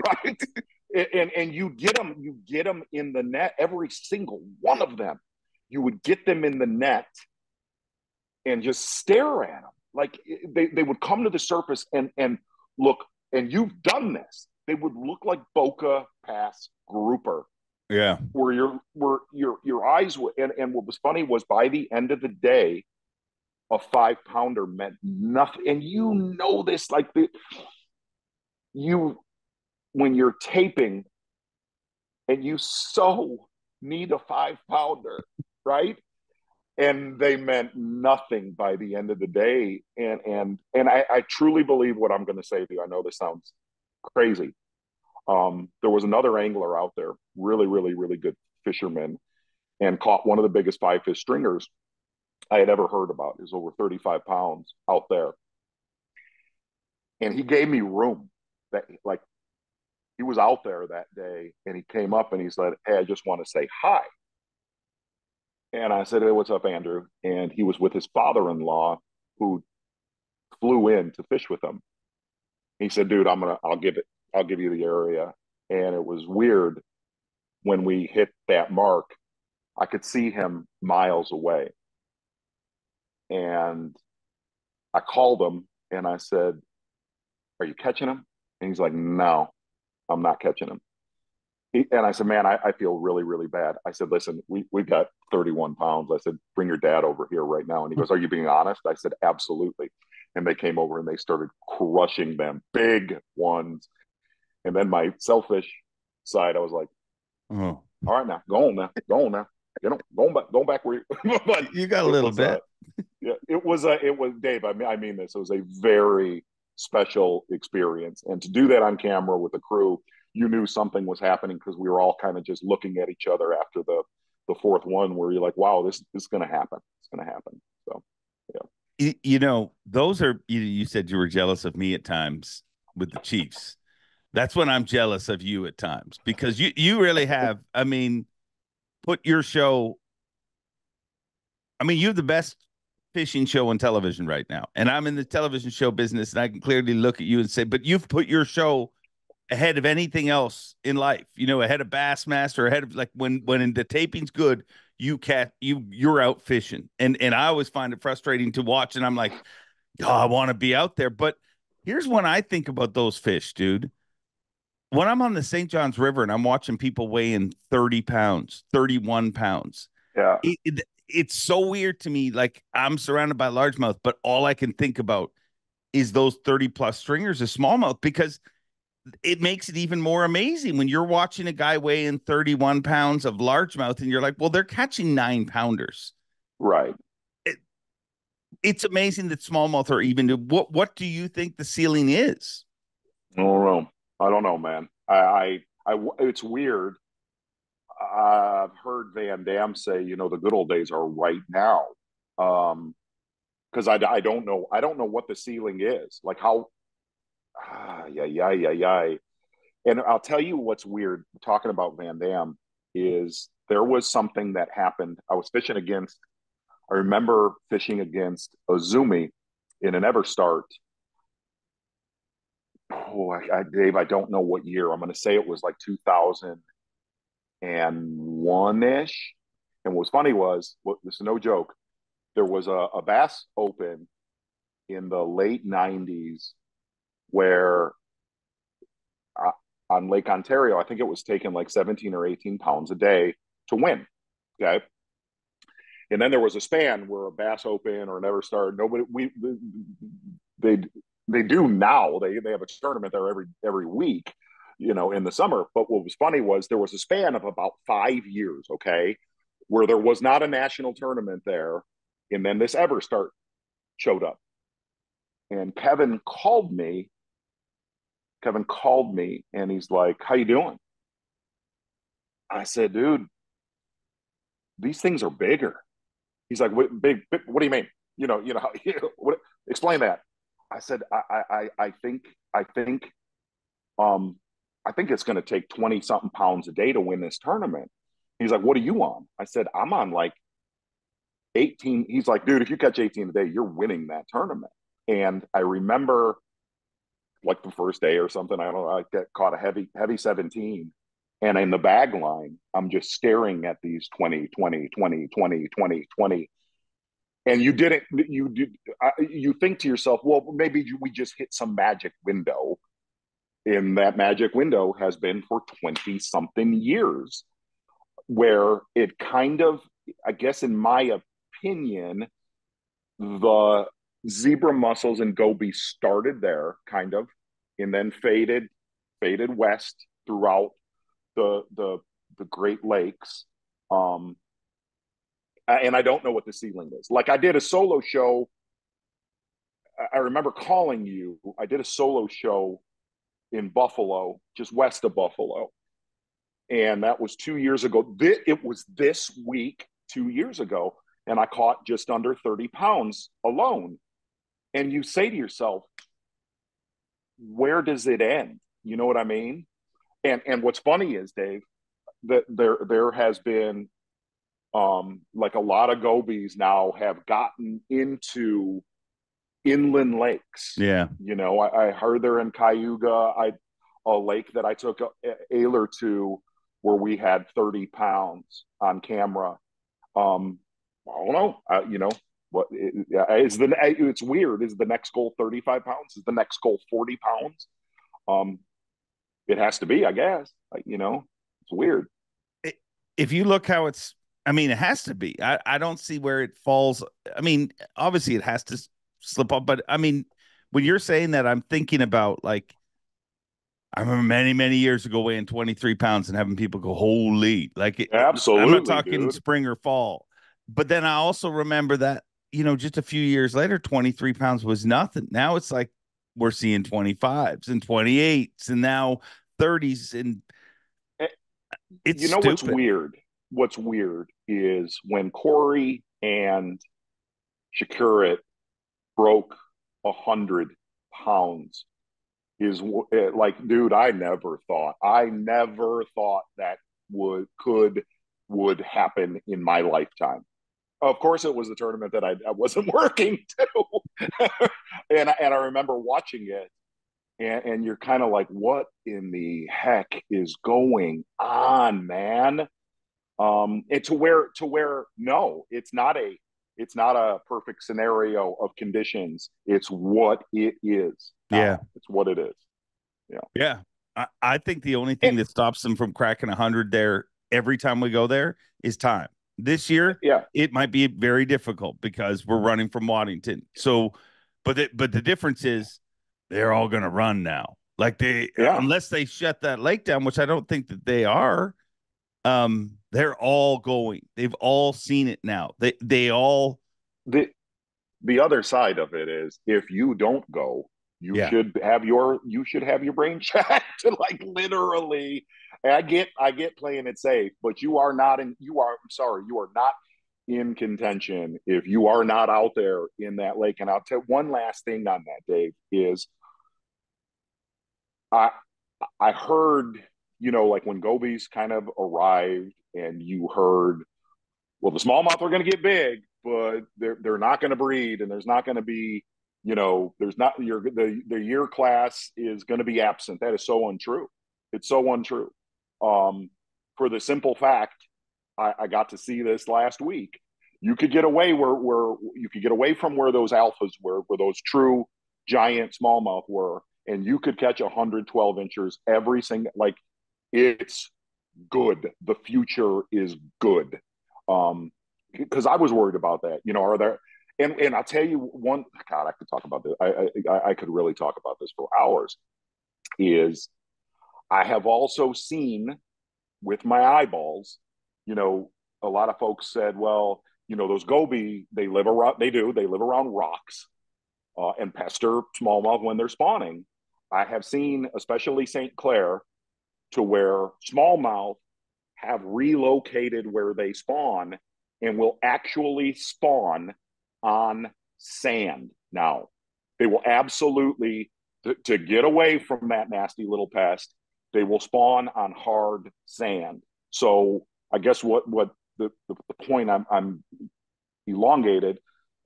Speaker 3: Right? And you get them in the net, every single one of them. You would get them in the net and just stare at them. Like they would come to the surface and look, and you've done this. They would look like Boca Pass grouper.
Speaker 1: Yeah.
Speaker 3: Where your eyes would, and what was funny was by the end of the day, a 5-pounder meant nothing. And this, like when you're taping and you so need a 5-pounder, right? And they meant nothing by the end of the day. And I truly believe what I'm going to say to you. I know this sounds crazy. There was another angler out there, really, really, really good fisherman, and caught one of the biggest 5-fish stringers I had ever heard about. It was over 35 pounds out there. And he gave me room. That, like, he was out there that day and he came up and he said, "Hey, I just want to say hi." And I said, "Hey, what's up, Andrew?" And he was with his father-in-law who flew in to fish with him. He said, "Dude, I'll give you the area." And it was weird when we hit that mark. I could see him miles away. And I called him and I said, "Are you catching him?" And he's like, "No, I'm not catching him." And I said, "Man, I feel really, really bad." I said, "Listen, we've got 31 pounds. I said, bring your dad over here right now." And he goes, "Are you being honest?" I said, "Absolutely." And they came over and they started crushing them, big ones. And then my selfish side, I was like, "All right, now, go on now. Going back where you, but
Speaker 1: you got a little bit.
Speaker 3: Yeah, it was Dave. I mean this. It was a very special experience, and to do that on camera with the crew, you knew something was happening because we were all kind of just looking at each other after the fourth one where you're like, wow, this is going to happen. It's going to happen. So, yeah.
Speaker 1: Those are, you said you were jealous of me at times with the Chiefs. That's when I'm jealous of you at times because you really have, I mean, put your show. I mean, you have the best fishing show on television right now. And I'm in the television show business and I can clearly look at you and say, but you've put your show ahead of anything else in life, ahead of Bassmaster, ahead of like when the taping's good, you're out fishing. And I always find it frustrating to watch and I'm like, oh, I want to be out there. But here's when I think about those fish, dude. When I'm on the St. John's River and I'm watching people weighing 30 pounds, 31 pounds,
Speaker 3: Yeah.
Speaker 1: it's so weird to me. Like I'm surrounded by largemouth, but all I can think about is those 30 plus stringers of smallmouth because it makes it even more amazing when you're watching a guy weighing 31 pounds of largemouth and you're like, well, they're catching 9-pounders.
Speaker 3: Right.
Speaker 1: It's amazing that smallmouth are even. What do you think the ceiling is?
Speaker 3: I don't know, man. It's weird. I've heard Van Dam say, the good old days are right now. Because I don't know what the ceiling is. Like how, yeah. And I'll tell you what's weird. Talking about Van Dam is there was something that happened. I remember fishing against Azumi in an Everstart. Dave, I don't know what year. I'm going to say it was like 2001-ish. And what's funny this is no joke, there was a Bass Open in the late 90s where on Lake Ontario, I think it was taking like 17 or 18 pounds a day to win. Okay. And then there was a span where a Bass Open or an Everstart, they do now. They have a tournament there every week, in the summer. But what was funny was there was a span of about 5 years, okay, where there was not a national tournament there. And then this Everstart showed up. And Kevin called me and he's like, how you doing? I said, dude, these things are bigger. He's like, what do you mean? Explain that. I said, I think it's going to take 20 something pounds a day to win this tournament. He's like, what are you on? I said, I'm on like 18. He's like, dude, if you catch 18 a day, you're winning that tournament. And I remember like the first day or something, I don't know, I caught a heavy 17. And in the bag line, I'm just staring at these 20. And you think to yourself, well, maybe we just hit some magic window. And that magic window has been for 20 something years, where it kind of, I guess, in my opinion, the zebra mussels and goby started there kind of, and then faded west throughout the Great Lakes. And I don't know what the ceiling is. Like I did a solo show. I remember calling you. I did a solo show in Buffalo, just west of Buffalo. And that was 2 years ago. It was this week, 2 years ago. And I caught just under 30 pounds alone. And you say to yourself, where does it end? You know what I mean? And what's funny is, Dave, that there has been like a lot of gobies now have gotten into inland lakes.
Speaker 1: Yeah.
Speaker 3: I heard they're in Cayuga, a lake that I took a ailer to where we had 30 pounds on camera. I don't know. What is it's weird. Is the next goal 35 pounds? Is the next goal 40 pounds? It has to be, I guess. It's weird.
Speaker 1: If you look how it has to be. I don't see where it falls. I mean, obviously it has to slip up, but I mean, when you're saying that, I'm thinking about like, I remember many, many years ago weighing 23 pounds and having people go, holy, like
Speaker 3: absolutely.
Speaker 1: I'm not talking
Speaker 3: dude.
Speaker 1: spring or fall, but then I also remember that, just a few years later, 23 pounds was nothing. Now it's like, we're seeing 25s and 28s and now 30s. And it's
Speaker 3: what's weird? what's weird is when Corey and Shakurit broke 100 pounds is like, dude, I never thought that would happen in my lifetime. Of course, it was the tournament that I wasn't working to, and I remember watching it, and you're kind of like, what in the heck is going on, man? And to where no, it's not a perfect scenario of conditions. It's what it is.
Speaker 1: Yeah.
Speaker 3: It's what it is. Yeah.
Speaker 1: Yeah. I think the only thing
Speaker 3: And,
Speaker 1: that stops them from cracking 100 there every time we go there is time. This year,
Speaker 3: yeah.
Speaker 1: it might be very difficult because we're running from Waddington. So, but the difference is they're all going to run now. Like
Speaker 3: Yeah.
Speaker 1: unless they shut that lake down, which I don't think that they are. They're all going. They've all seen it now. They all.
Speaker 3: The other side of it is, if you don't go, you
Speaker 1: Yeah.
Speaker 3: should have your brain checked. Like, literally, I get playing it safe, but you are not in contention if you are not out there in that lake. And I'll tell one last thing on that, Dave, is I heard, like when gobies kind of arrived, and you heard, well, the smallmouth are going to get big, but they're not going to breed, and there's not going to be, there's not the year class is going to be absent. That is so untrue. It's so untrue. For the simple fact, I got to see this last week. You could get away where you could get away from where those alphas were, where those true giant smallmouth were, and you could catch 112 inches every single. Like, it's good. The future is good. Because I was worried about that. Are there? And I'll tell you one. God, I could talk about this. I could really talk about this for hours. Is I have also seen with my eyeballs. A lot of folks said, well, those goby, they live around rocks, and pester smallmouth when they're spawning. I have seen, especially St. Clair, to where smallmouth have relocated where they spawn and will actually spawn on sand. Now, they will absolutely, to get away from that nasty little pest, they will spawn on hard sand. So I guess what the point I'm elongated,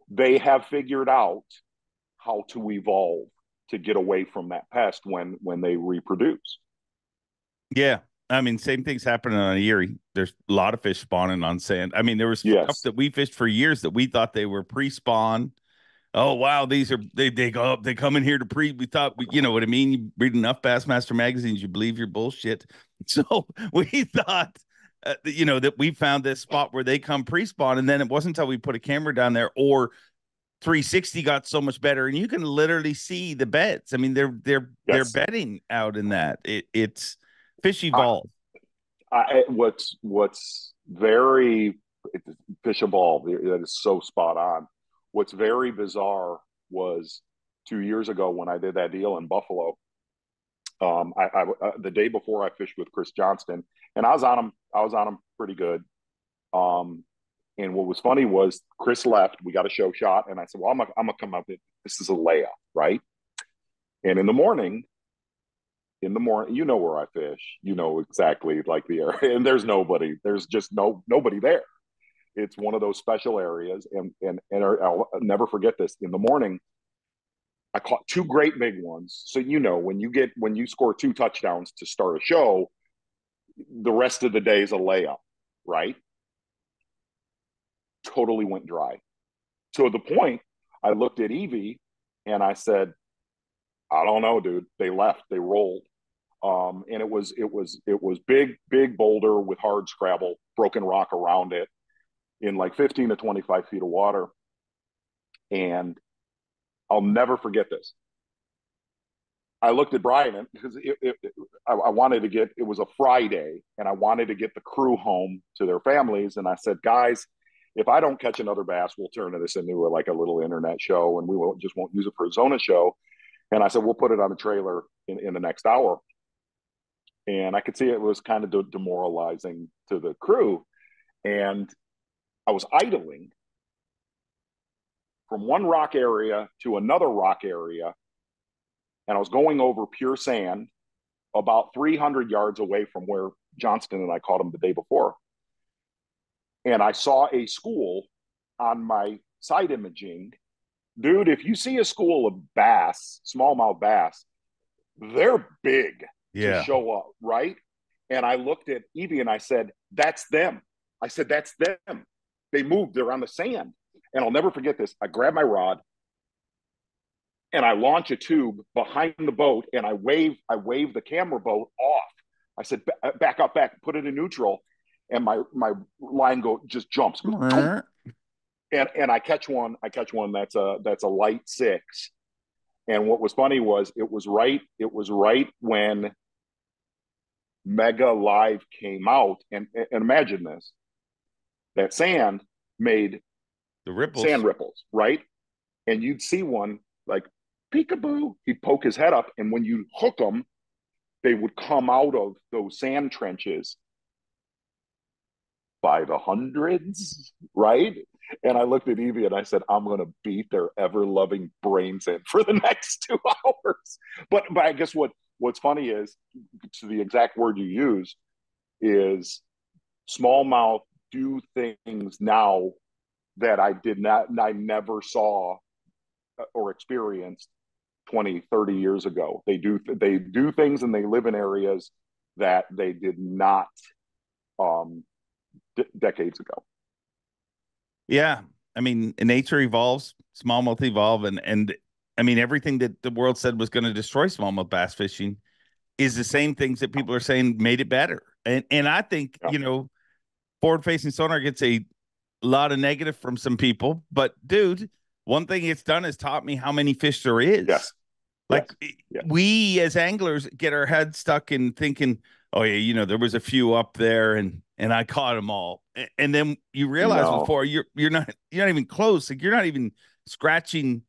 Speaker 3: they have figured out how to evolve to get away from that pest when they reproduce.
Speaker 1: Yeah. I mean, same thing's happening on Erie. There's a lot of fish spawning on sand. I mean, there was stuff
Speaker 3: Yes.
Speaker 1: that we fished for years that we thought they were pre-spawn. Oh wow, these are they go up, they come in here to we thought, you know what I mean? You read enough Bassmaster magazines, you believe your bullshit. So we thought that we found this spot where they come pre-spawn, and then it wasn't until we put a camera down there, or 360 got so much better, and you can literally see the beds. I mean, they're
Speaker 3: Yes.
Speaker 1: bedding out in that. It's fish evolve.
Speaker 3: What's very fish evolve, that is so spot on. What's very bizarre was 2 years ago when I did that deal in Buffalo. The day before, I fished with Chris Johnston, and I was on him pretty good. And what was funny was Chris left. We got a show shot, and I said, "Well, I'm gonna come up. This is a layup, right?" And in the morning, you know where I fish. You know exactly, like, the area, and there's nobody. There's just nobody there. It's one of those special areas, and I'll never forget this. In the morning, I caught two great big ones. So when you score 2 touchdowns to start a show, the rest of the day is a layup, right? Totally went dry. To the point, I looked at Evie and I said, I don't know, dude. They left. They rolled. And it was big boulder with hard scrabble, broken rock around it, in like 15 to 25 feet of water. And I'll never forget this. I looked at Brian because I wanted to get, it was a Friday, and I wanted to get the crew home to their families. And I said, guys, if I don't catch another bass, we'll turn this into a little internet show, and we won't use it for a Zona show. And I said, we'll put it on the trailer in the next hour. And I could see it was kind of demoralizing to the crew. And I was idling from one rock area to another rock area, and I was going over pure sand about 300 yards away from where Johnston and I caught him the day before. And I saw a school on my side imaging. Dude, if you see a school of bass, smallmouth bass, they're big to show up, right? And I looked at Evie and I said, that's them. I said, that's them. They moved. They're on the sand. And I'll never forget this. I grab my rod and I launch a tube behind the boat and I wave the camera boat off. I said, back up, put it in neutral. And my line just jumps. And I catch one. That's a light 6. And what was funny was it was right when Mega Live came out. And imagine this. That sand made sand ripples, right? And you'd see one like peekaboo. He'd poke his head up, and when you hook them, they would come out of those sand trenches by the hundreds, right? And I looked at Evie and I said, I'm going to beat their ever-loving brains in for the next 2 hours. But I guess what's funny is, to the exact word you use, is smallmouth do things now that I never saw or experienced 20, 30 years ago. They do things and they live in areas that they did not decades ago.
Speaker 1: Yeah. I mean, nature evolves, smallmouth evolve, and I mean, everything that the world said was going to destroy smallmouth bass fishing is the same things that people are saying made it better. And I think, forward-facing sonar gets a lot of negative from some people, but dude, one thing it's done is taught me how many fish there is.
Speaker 3: Yes.
Speaker 1: Like we as anglers get our heads stuck in thinking, oh yeah, there was a few up there and I caught them all. And then you realize before you're not even close. Like you're not even scratching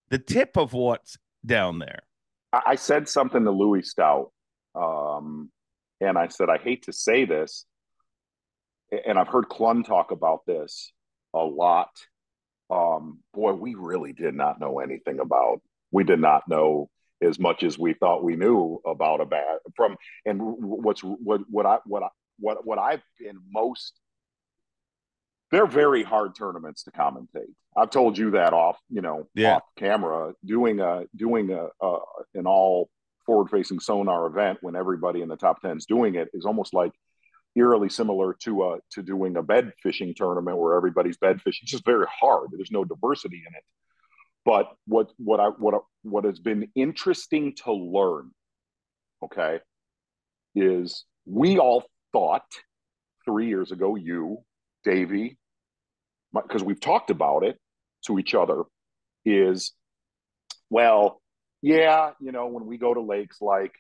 Speaker 1: the tip of what's down there.
Speaker 3: I said something to Louis Stout. And I said, I hate to say this, and I've heard Clun talk about this a lot. Boy, we really did not know anything about. We did not know as much as we thought we knew about a bass from. And what I've been most. They're very hard tournaments to commentate. I've told you that off camera. Doing an all forward-facing sonar event when everybody in the top 10 is doing it is almost like eerily similar to doing a bed fishing tournament where everybody's bed fishing. It's just very hard. There's no diversity in it. But what has been interesting to learn, okay, is we all thought 3 years ago, you, Davey, because we've talked about it to each other, is, well, yeah, when we go to lakes like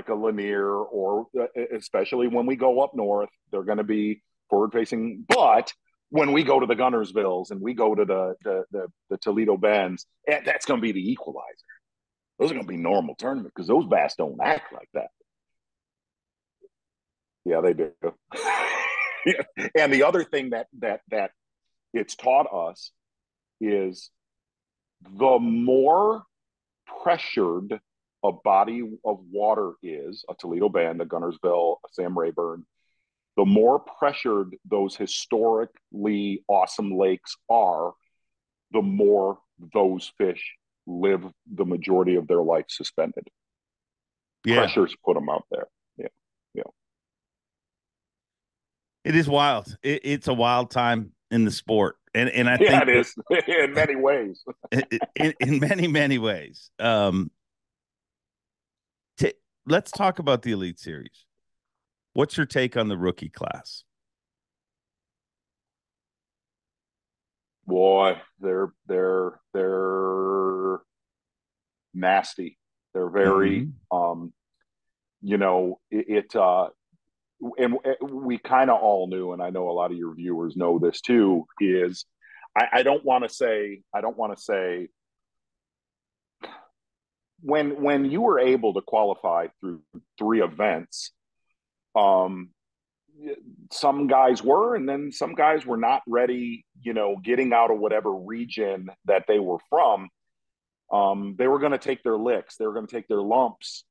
Speaker 3: a Lanier, or especially when we go up north, they're going to be forward facing. But when we go to the Gunnersvilles and we go to the Toledo Bends, that's going to be the equalizer. Those are going to be normal tournaments because those bass don't act like that. Yeah, they do. And the other thing that it's taught us is the more pressured a body of water is, a Toledo Bend, a Gunnersville, a Sam Rayburn, the more pressured those historically awesome lakes are, the more those fish live the majority of their life suspended. Yeah. Pressures put them out there. Yeah.
Speaker 1: It is wild. It's a wild time in the sport. And I think
Speaker 3: it is in many ways.
Speaker 1: in many ways. Let's talk about the Elite Series. What's your take on the rookie class?
Speaker 3: Boy, they're nasty. They're very, and we kind of all knew, and I know a lot of your viewers know this too, is I don't want to say when you were able to qualify through 3 events, some guys were, and then some guys were not ready, getting out of whatever region that they were from. They were going to take their licks. They were going to take their lumps,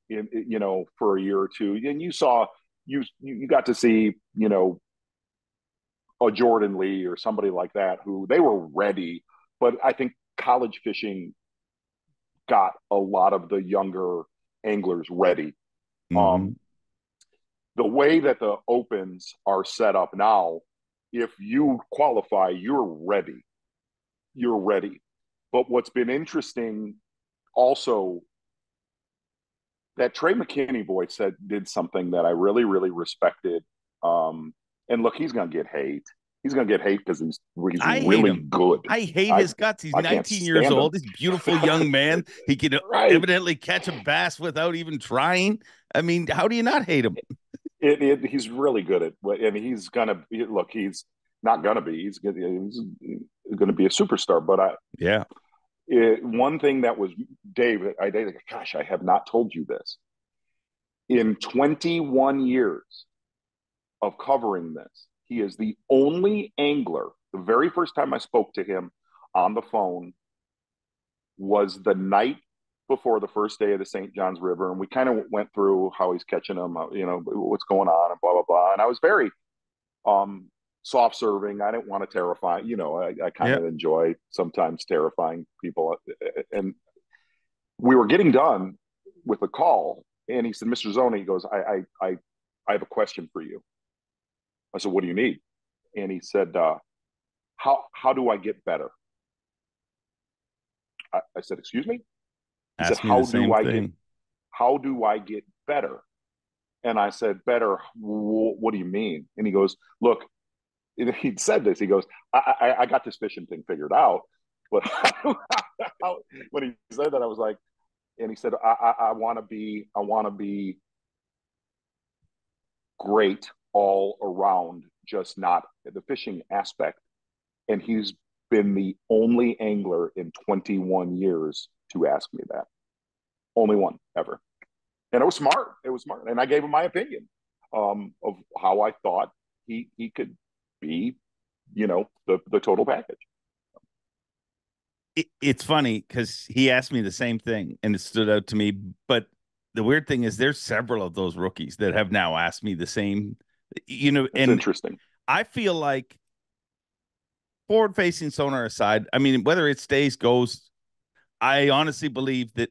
Speaker 3: for a year or two. And you got to see, a Jordan Lee or somebody like that who they were ready. But I think college fishing got a lot of the younger anglers ready.
Speaker 1: Mm-hmm.
Speaker 3: The way that the opens are set up now, if you qualify, you're ready. You're ready. But what's been interesting also, that Trey McKinney boy did something that I really, really respected. And look, he's going to get hate. He's going to get hate because he's
Speaker 1: I hate
Speaker 3: really
Speaker 1: him.
Speaker 3: good.
Speaker 1: I hate his guts. He's
Speaker 3: I can't
Speaker 1: 19 years
Speaker 3: stand him.
Speaker 1: old. He's a beautiful young man. He can
Speaker 3: Right.
Speaker 1: evidently catch a bass without even trying. I mean, how do you not hate him?
Speaker 3: He's really good at, and he's gonna look. He's not gonna be. He's gonna be a superstar. But one thing that was Dave. Gosh, I have not told you this. In 21 years of covering this, he is the only angler. The very first time I spoke to him on the phone was the night before the first day of the St. Johns River, and we kind of went through how he's catching them, what's going on, and blah blah blah. And I was very soft serving. I didn't want to terrify. I kind of enjoy sometimes terrifying people. And we were getting done with a call, and he said, "Mr. Zona," he goes, "I have a question for you." I said, "What do you need?" And he said, "How do I get better?" I said, "Excuse me?" He said, how do I get better? And I said, better, what do you mean? And he goes, look, he said this, he goes, I got this fishing thing figured out. But when he said that, I was like, and he said, I want to be great all around, just not the fishing aspect. And he's been the only angler in 21 years to ask me that. Only one ever. And it was smart. And I gave him my opinion of how I thought he could be, the total package.
Speaker 1: It's funny because he asked me the same thing and it stood out to me. But the weird thing is there's several of those rookies that have now asked me the same,
Speaker 3: It's
Speaker 1: and
Speaker 3: interesting.
Speaker 1: I feel like, forward facing sonar aside, I mean, whether it stays, goes, I honestly believe that,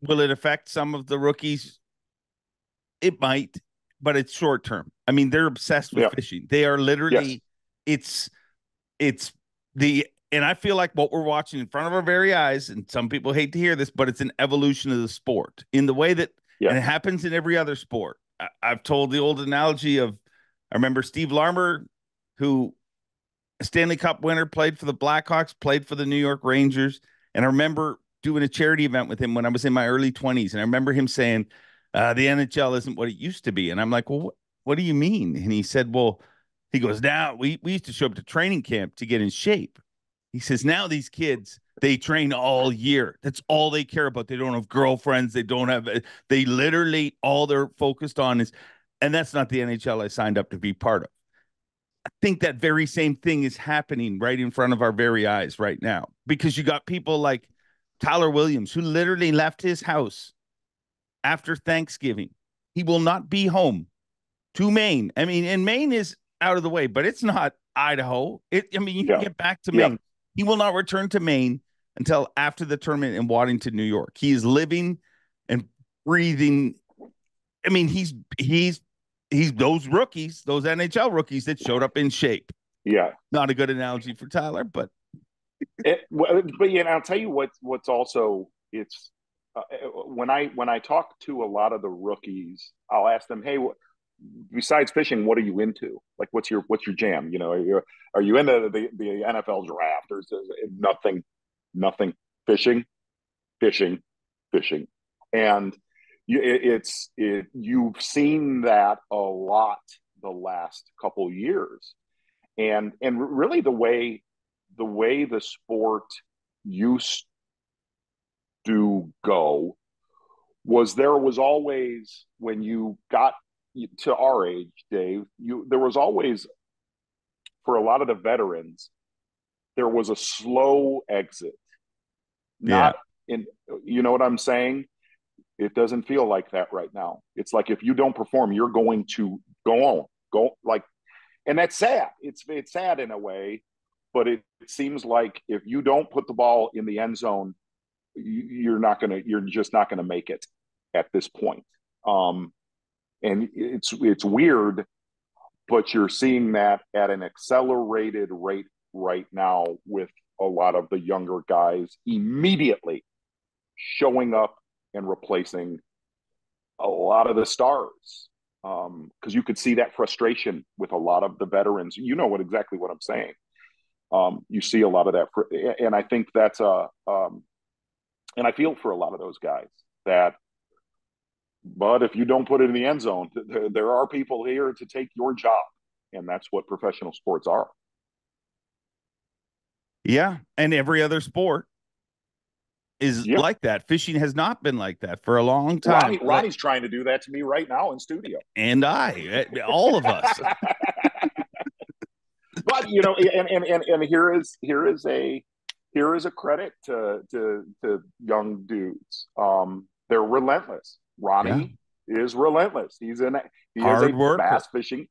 Speaker 1: will it affect some of the rookies? It might, but it's short term. I mean, they're obsessed with fishing. They are literally, it's and I feel like what we're watching in front of our very eyes, and some people hate to hear this, but it's an evolution of the sport in the way that, and it happens in every other sport. I've told the old analogy of, I remember Steve Larmer, who a Stanley Cup winner, played for the Blackhawks, played for the New York Rangers. And I remember doing a charity event with him when I was in my early 20s. And I remember him saying, the NHL isn't what it used to be. And I'm like, well, what do you mean? And he said, well, he goes, now we used to show up to training camp to get in shape. He says, now these kids, they train all year. That's all they care about. They don't have girlfriends. They literally, all they're focused on is, and that's not the NHL I signed up to be part of. I think that very same thing is happening right in front of our very eyes right now, because you got people like Tyler Williams, who literally left his house after Thanksgiving. He will not be home to Maine. I mean, and Maine is out of the way, but it's not Idaho. You can get back to Maine. He will not return to Maine until after the tournament in Waddington, New York. He is living and breathing. I mean, he's those rookies, those NHL rookies that showed up in shape.
Speaker 3: Yeah.
Speaker 1: Not a good analogy for Tyler, but.
Speaker 3: I'll tell you what's also, it's when I talk to a lot of the rookies, I'll ask them, hey, besides fishing, what are you into? Like, what's your jam? Are you into the NFL draft, or is nothing? Fishing, and you've seen that a lot the last couple years, and really the way the sport used to go was, there was always, when you got to our age, Dave, there was always, for a lot of the veterans, there was a slow exit.
Speaker 1: Yeah.
Speaker 3: Not in, you know what I'm saying? It doesn't feel like that right now. It's like if you don't perform, you're going to go like, and that's sad. It's sad in a way, but it seems like if you don't put the ball in the end zone, you're just not gonna make it at this point. And it's weird, but you're seeing that at an accelerated rate right now with a lot of the younger guys immediately showing up and replacing a lot of the stars. Because you could see that frustration with a lot of the veterans. You know exactly what I'm saying. You see a lot of that, and I think that's and I feel for a lot of those guys that. But if you don't put it in the end zone, there are people here to take your job, and that's what professional sports are.
Speaker 1: Yeah, and every other sport is like that. Fishing has not been like that for a long time.
Speaker 3: Ronnie's trying to do that to me right now in studio,
Speaker 1: and all of us.
Speaker 3: But and here is a credit to young dudes. They're relentless. Ronnie is relentless. He is a bass fishing.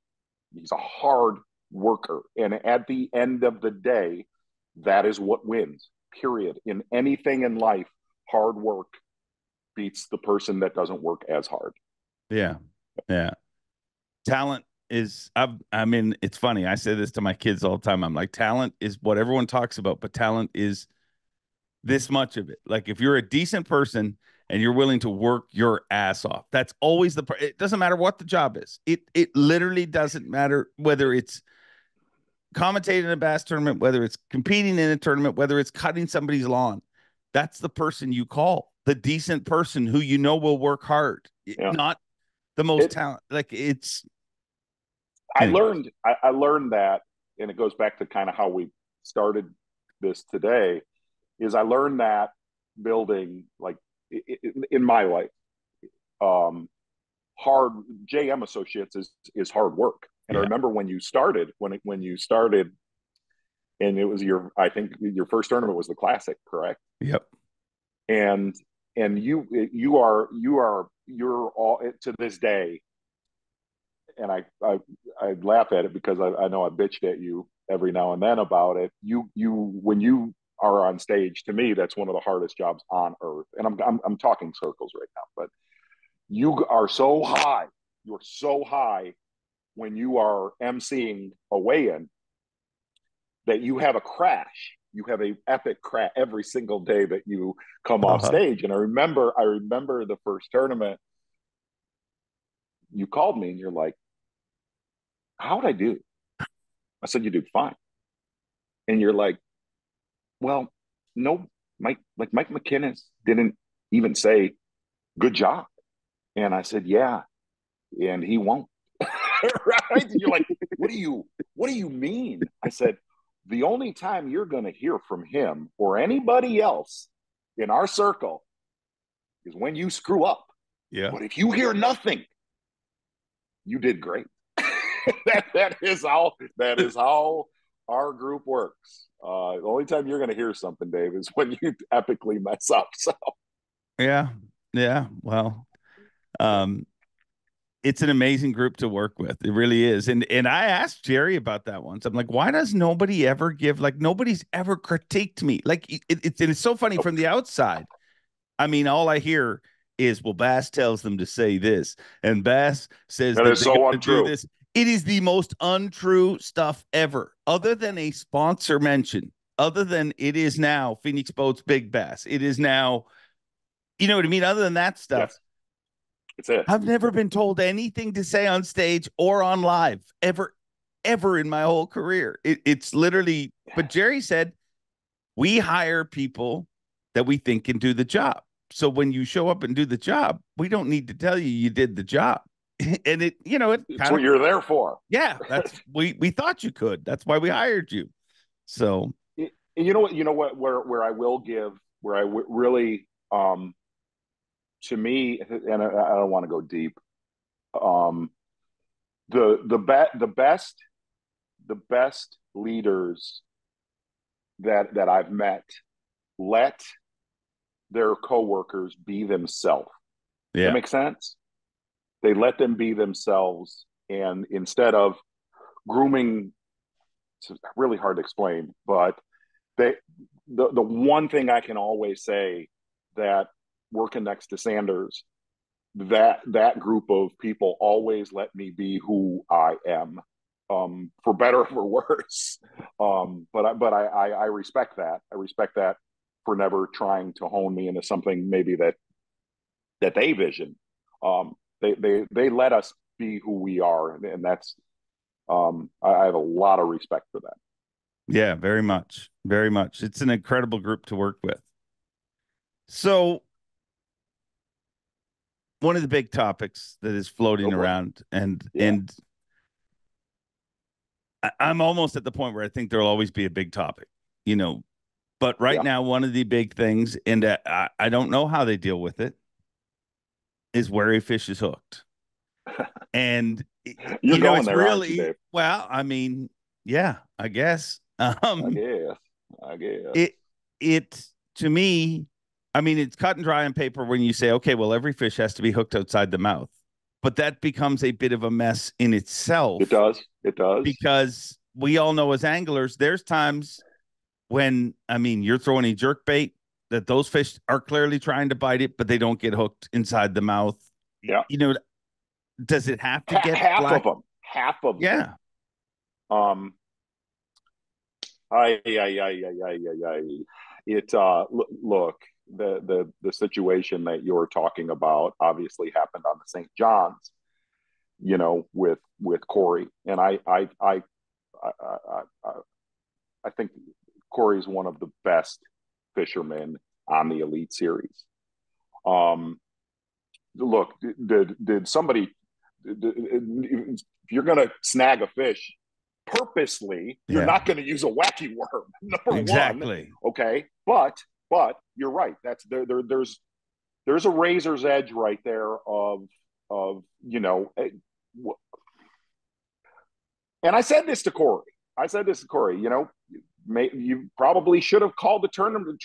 Speaker 3: He's a hard worker, and at the end of the day, that is what wins. Period. In anything in life, hard work beats the person that doesn't work as hard.
Speaker 1: Yeah. Talent is. I mean, it's funny. I say this to my kids all the time. I'm like, talent is what everyone talks about, but talent is this much of it. Like, if you're a decent person and you're willing to work your ass off, that's always it doesn't matter what the job is. It literally doesn't matter whether it's commentating in a bass tournament, whether it's competing in a tournament, whether it's cutting somebody's lawn. That's the person you call the decent person who you know will work hard, not the most talent. Like, it's.
Speaker 3: Anyway. I learned that, and it goes back to kind of how we started this today. Is I learned that building, like, in my life, hard JM Associates is hard work. And I remember when you started, and it was I think your first tournament was the Classic, correct?
Speaker 1: Yep.
Speaker 3: And you're all, to this day, and I laugh at it because I know I bitched at you every now and then about it. When you are on stage, to me, that's one of the hardest jobs on earth. And I'm talking circles right now, but you are so high. You're so high when you are emceeing a weigh-in that you have a crash. You have a epic crash every single day that you come off stage. And I remember the first tournament. You called me and you're like, "How'd I do?" I said, "You did fine." And you're like, "Well, no, Mike McKinnis didn't even say good job." And I said, "Yeah, and he won't." Right? And you're like, what do you mean? I said, the only time you're going to hear from him or anybody else in our circle is when you screw up.
Speaker 1: Yeah.
Speaker 3: But if you hear nothing, you did great. that is how our group works. The only time you're going to hear something, Dave, is when you epically mess up. So
Speaker 1: yeah. Well, it's an amazing group to work with. It really is. And I asked Jerry about that once. I'm like, why does nobody ever nobody's ever critiqued me? Like, it's so funny from the outside. I mean, all I hear is, well, Bass tells them to say this, and Bass says that
Speaker 3: is so untrue.
Speaker 1: Do this. It is the most untrue stuff ever, other than a sponsor mention, other than it is now Phoenix Boats Big Bass. It is now, you know what I mean? Other than that stuff.
Speaker 3: Yes. It's it.
Speaker 1: I've never been told anything to say on stage or on live ever in my whole career. It's literally, but Jerry said, we hire people that we think can do the job. So when you show up and do the job, we don't need to tell you did the job. And it's
Speaker 3: what you're there for.
Speaker 1: Yeah. That's, we thought you could. That's why we hired you. So,
Speaker 3: you know what, where I will give, where I really, to me, and I don't want to go deep, the best leaders that I've met let their coworkers be themselves. That
Speaker 1: Yeah.
Speaker 3: makes sense. They let them be themselves, and instead of grooming, it's really hard to explain, but they the one thing I can always say, that working next to Sanders, that group of people always let me be who I am, for better or for worse. But I respect that. I respect that for never trying to hone me into something maybe that they vision. They let us be who we are, and that's I have a lot of respect for that.
Speaker 1: Yeah, very much. Very much. It's an incredible group to work with. So, one of the big topics that is
Speaker 3: Oh
Speaker 1: floating
Speaker 3: boy,
Speaker 1: around, and
Speaker 3: yeah,
Speaker 1: I'm almost at the point where I think there'll always be a big topic, you know. But right
Speaker 3: yeah.
Speaker 1: now, one of the big things, and I don't know how they deal with it, is where a fish is hooked. And
Speaker 3: You're going
Speaker 1: it's
Speaker 3: there, aren't you,
Speaker 1: really,
Speaker 3: Dave?
Speaker 1: well, I mean, yeah, I guess.
Speaker 3: I guess. I guess.
Speaker 1: It it to me, I mean, it's cut and dry on paper when you say, okay, well, every fish has to be hooked outside the mouth, but that becomes a bit of a mess in
Speaker 3: It
Speaker 1: itself,
Speaker 3: does. It does.
Speaker 1: because we all know as anglers, there's times when, I mean, you're throwing a jerk bait that those fish are clearly trying to bite it, but they don't get hooked inside the mouth.
Speaker 3: Yeah.
Speaker 1: You know, does it have to get
Speaker 3: Half of
Speaker 1: black?
Speaker 3: them. Half of them.
Speaker 1: Yeah.
Speaker 3: Um. I. It. Look. The situation that you're talking about obviously happened on the St. John's. With Corey, and I I think Corey's one of the best fishermen on the Elite Series. Um, Look, did somebody? If you're going to snag a fish purposely, you're
Speaker 1: Yeah.
Speaker 3: not going to use a wacky worm. Number one,
Speaker 1: Exactly.
Speaker 3: okay. But you're right. That's there's a razor's edge right there of and I said this to Corey. You probably should have called the tournament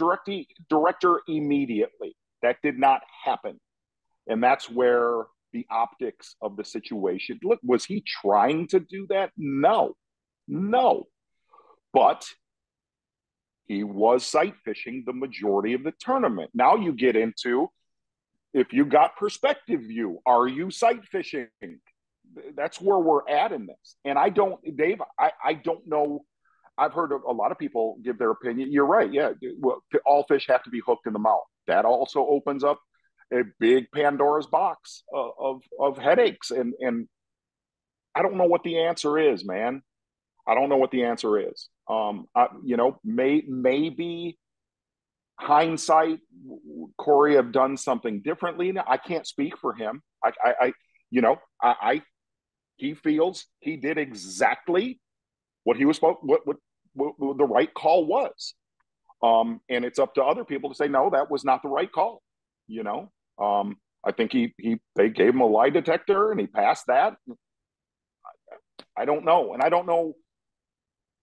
Speaker 3: director immediately. That did not happen. And that's where the optics of the situation. Look, was he trying to do that? No, no. But he was sight fishing the majority of the tournament. Now you get into, if you got perspective view, are you sight fishing? That's where we're at in this. And Dave, I don't know. I've heard a lot of people give their opinion. You're right. Yeah. Well, all fish have to be hooked in the mouth. That also opens up a big Pandora's box of headaches. And I don't know what the answer is, man. I don't know what the answer is. Maybe hindsight, Corey have done something differently. I can't speak for him. He feels he did exactly what he was supposed, what the right call was. And it's up to other people to say, no, that was not the right call. I think they gave him a lie detector and he passed that. I don't know. And I don't know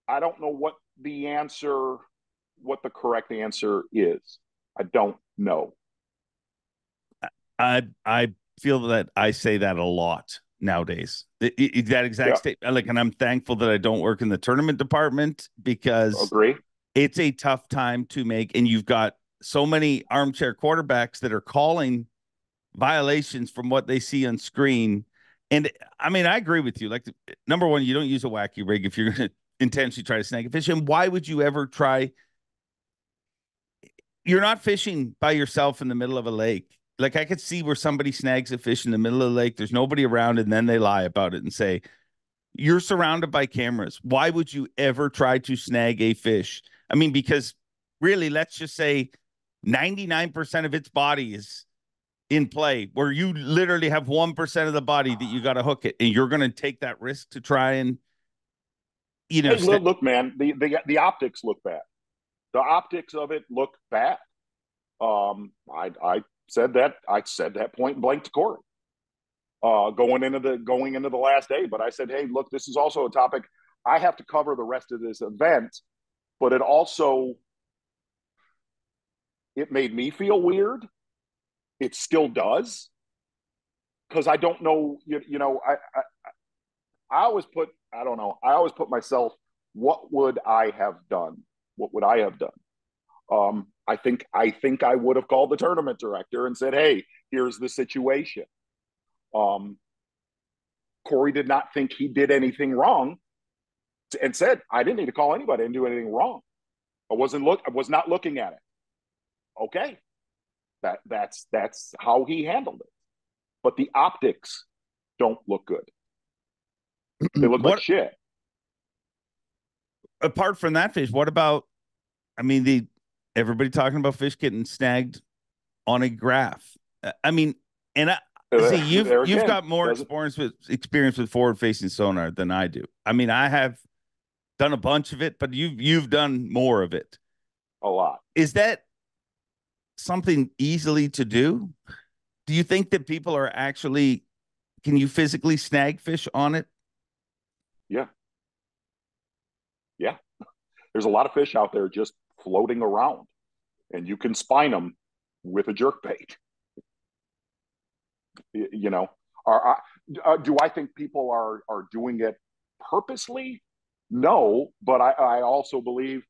Speaker 3: what the correct answer is. I don't know.
Speaker 1: I feel that I say that a lot nowadays. That exact
Speaker 3: Yeah,
Speaker 1: state. Like, and I'm thankful that I don't work in the tournament department, because
Speaker 3: agree.
Speaker 1: it's a tough time to make. And you've got so many armchair quarterbacks that are calling violations from what they see on screen. And I mean, I agree with you. Like, number one, you don't use a wacky rig if you're going to intentionally try to snag a fish. And why would you ever try? You're not fishing by yourself in the middle of a lake. Like, I could see where somebody snags a fish in the middle of the lake. There's nobody around, and then they lie about it and say, you're surrounded by cameras. Why would you ever try to snag a fish? I mean, because really, let's just say 99% of its body is in play, where you literally have 1% of the body that you got to hook it, and you're going to take that risk to try and,
Speaker 3: Hey, look, man, the optics look bad. The optics of it look bad. I said that point blank to Corey. going into the last day. But I said, hey, look, this is also a topic I have to cover the rest of this event, but it made me feel weird. It still does, because I don't know. I always put, I don't know. I always put myself, what would I have done? What would I have done? I think I would have called the tournament director and said, hey, here's the situation. Corey did not think he did anything wrong and said, I didn't need to call anybody. I didn't do anything wrong. I was not looking at it. Okay. That's how he handled it. But the optics don't look good. They look like shit.
Speaker 1: Apart from that fish, what about, I mean, everybody talking about fish getting snagged on a graph. I mean, and see, you've got more experience with forward facing sonar than I do. I mean, I have done a bunch of it, but you've done more of it.
Speaker 3: A lot.
Speaker 1: Is that something easily to do? Do you think that people are actually, can you physically snag fish on it?
Speaker 3: Yeah. Yeah. There's a lot of fish out there just floating around, and you can spine them with a jerk bait. You know, do I think people are doing it purposely? No, but I also believe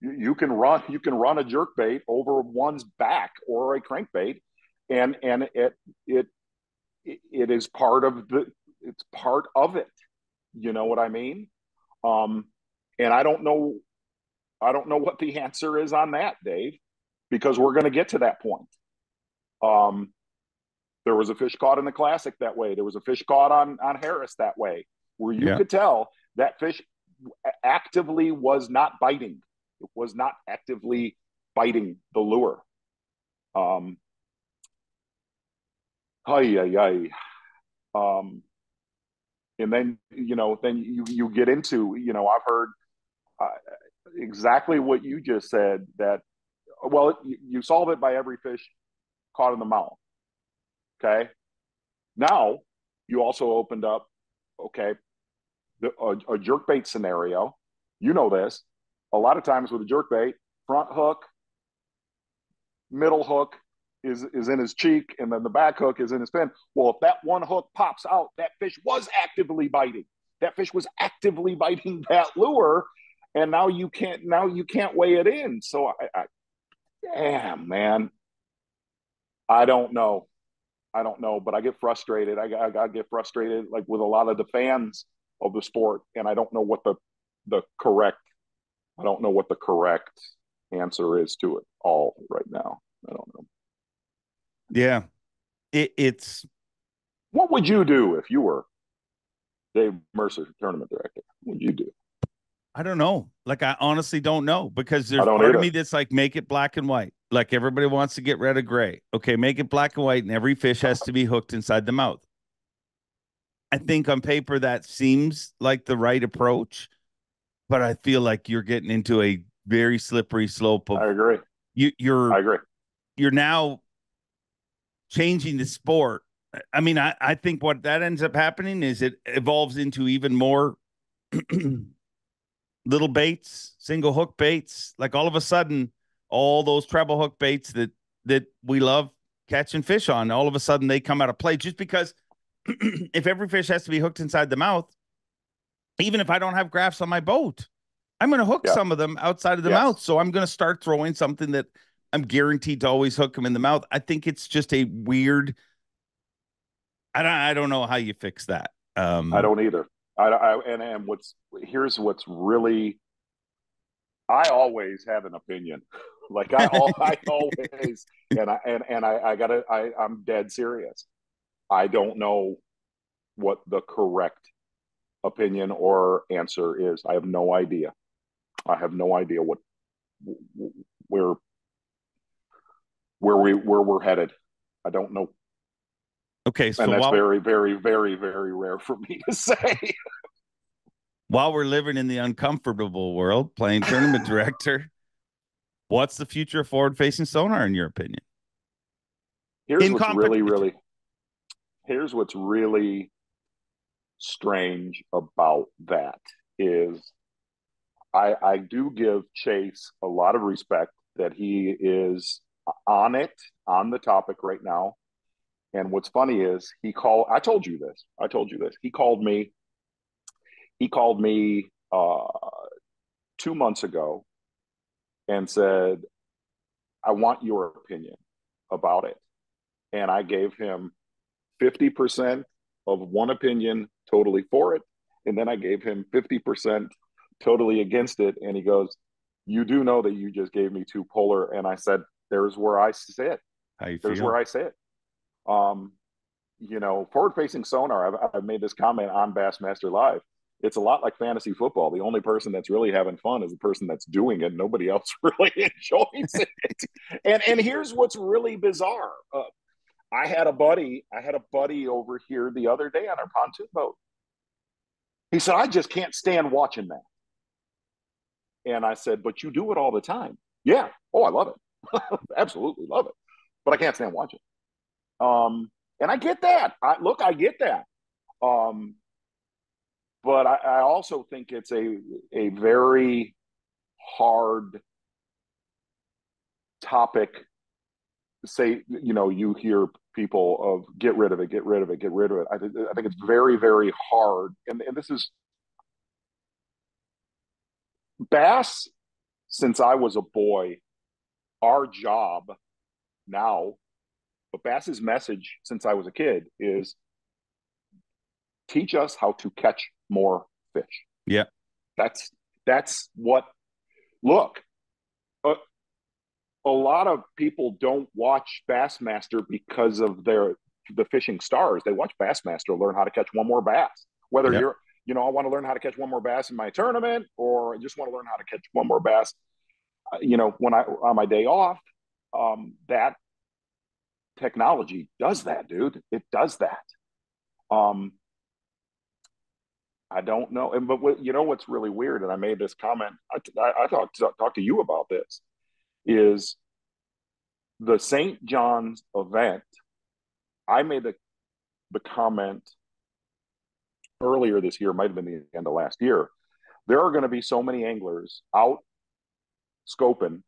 Speaker 3: you can run a jerk bait over one's back or a crankbait, and it is part of it. You know what I mean? And I don't know what the answer is on that, Dave, because we're going to get to that point. There was a fish caught in the Classic that way. There was a fish caught on Harris that way, where you could tell that fish actively was not biting. It was not actively biting the lure. And then you get into, I've heard exactly what you just said, that, well, you solve it by every fish caught in the mouth. Okay. Now you also opened up, okay, a jerkbait scenario. You know this. A lot of times with a jerkbait, front hook, middle hook is in his cheek, and then the back hook is in his fin. Well, if that one hook pops out, that fish was actively biting. That fish was actively biting that lure, and now you can't weigh it in. So damn, man, I don't know, but I get frustrated. I get frustrated, like, with a lot of the fans of the sport, and I don't know what the correct answer is to it all right now. I don't know.
Speaker 1: Yeah, it's.
Speaker 3: What would you do if you were Dave Mercer, tournament director? What would you do?
Speaker 1: I don't know. Like, I honestly don't know, because there's
Speaker 3: part
Speaker 1: of me that's like, make it black and white. Like, everybody wants to get rid of gray. Okay, make it black and white, and every fish has to be hooked inside the mouth. I think on paper that seems like the right approach, but I feel like you're getting into a very slippery slope of.
Speaker 3: I agree.
Speaker 1: I
Speaker 3: agree.
Speaker 1: You're now changing the sport. I mean, I think what that ends up happening is it evolves into even more little baits, single hook baits. Like, all of a sudden, all those treble hook baits that we love catching fish on, all of a sudden they come out of play, just because if every fish has to be hooked inside the mouth, even if I don't have graphs on my boat, I'm going to hook some of them outside of the mouth. So I'm going to start throwing something that I'm guaranteed to always hook them in the mouth. I think it's just a weird. I don't know how you fix that.
Speaker 3: I don't either. And here's what's really. I always have an opinion. Like, I always, I'm dead serious. I don't know what the correct opinion or answer is. I have no idea. where we're headed. I don't know.
Speaker 1: Okay, so
Speaker 3: and that's very, very, very, very rare for me to say.
Speaker 1: While we're living in the uncomfortable world, playing tournament director, what's the future of forward-facing sonar in your opinion?
Speaker 3: Here's what's really, really. here's what's really strange about that is I do give Chase a lot of respect that he is on the topic right now. And what's funny is I told you this. He called me 2 months ago and said, I want your opinion about it. And I gave him 50% of one opinion totally for it. And then I gave him 50% totally against it. And he goes, you do know that you just gave me two polar. And I said, there's where I sit.
Speaker 1: How you
Speaker 3: There's
Speaker 1: feel?
Speaker 3: where I sit. Forward-facing sonar, I've made this comment on Bassmaster Live. It's a lot like fantasy football. The only person that's really having fun is the person that's doing it. Nobody else really enjoys it. And here's what's really bizarre. I had a buddy over here the other day on our pontoon boat. He said, I just can't stand watching that. And I said, but you do it all the time. Yeah. Oh, I love it. Absolutely love it. But I can't stand watching. And I get that. I get that. But I also think it's a very hard topic. Say, you hear people of get rid of it. I think it's very, very hard. And this is bass. Since I was a boy, our job now, but Bass's message since I was a kid is teach us how to catch more fish.
Speaker 1: Yeah.
Speaker 3: That's what, look, a lot of people don't watch Bassmaster because of the fishing stars. They watch Bassmaster to learn how to catch one more bass. Whether you're, I want to learn how to catch one more bass in my tournament, or I just want to learn how to catch one more bass, when on my day off, that technology does that, dude. It does that. I don't know. But what's really weird, and I made this comment, I talked to you about this, is the St. John's event. I made the comment earlier this year, might have been the end of last year. There are going to be so many anglers out scoping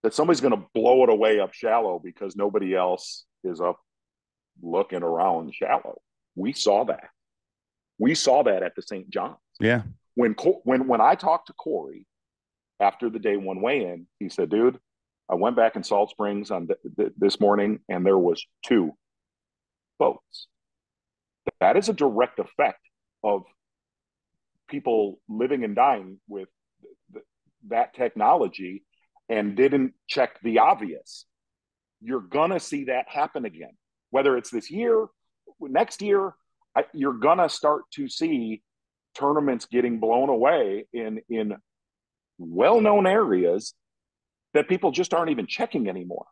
Speaker 3: that somebody's going to blow it away up shallow because nobody else is up looking around shallow. We saw that. At the St. John's.
Speaker 1: Yeah.
Speaker 3: When I talked to Corey after the day one weigh-in, he said, dude, I went back in Salt Springs on this morning and there was 2 boats. That is a direct effect of people living and dying with that technology and didn't check the obvious. You're going to see that happen again. Whether it's this year, next year, you're going to start to see tournaments getting blown away in well-known areas that people just aren't even checking anymore.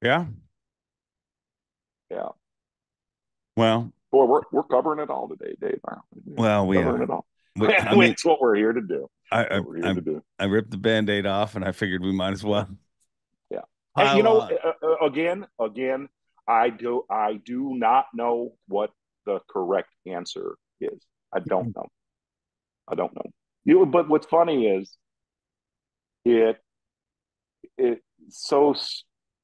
Speaker 1: Yeah.
Speaker 3: Yeah.
Speaker 1: Well,
Speaker 3: boy, we're covering it all today, Dave.
Speaker 1: Well, we
Speaker 3: covering
Speaker 1: are.
Speaker 3: it all.
Speaker 1: I mean,
Speaker 3: it's what we're here to do.
Speaker 1: I ripped the Band-Aid off, and I figured we might as well.
Speaker 3: Yeah. And again, I do not know what the correct answer is. I don't know. But what's funny is it's so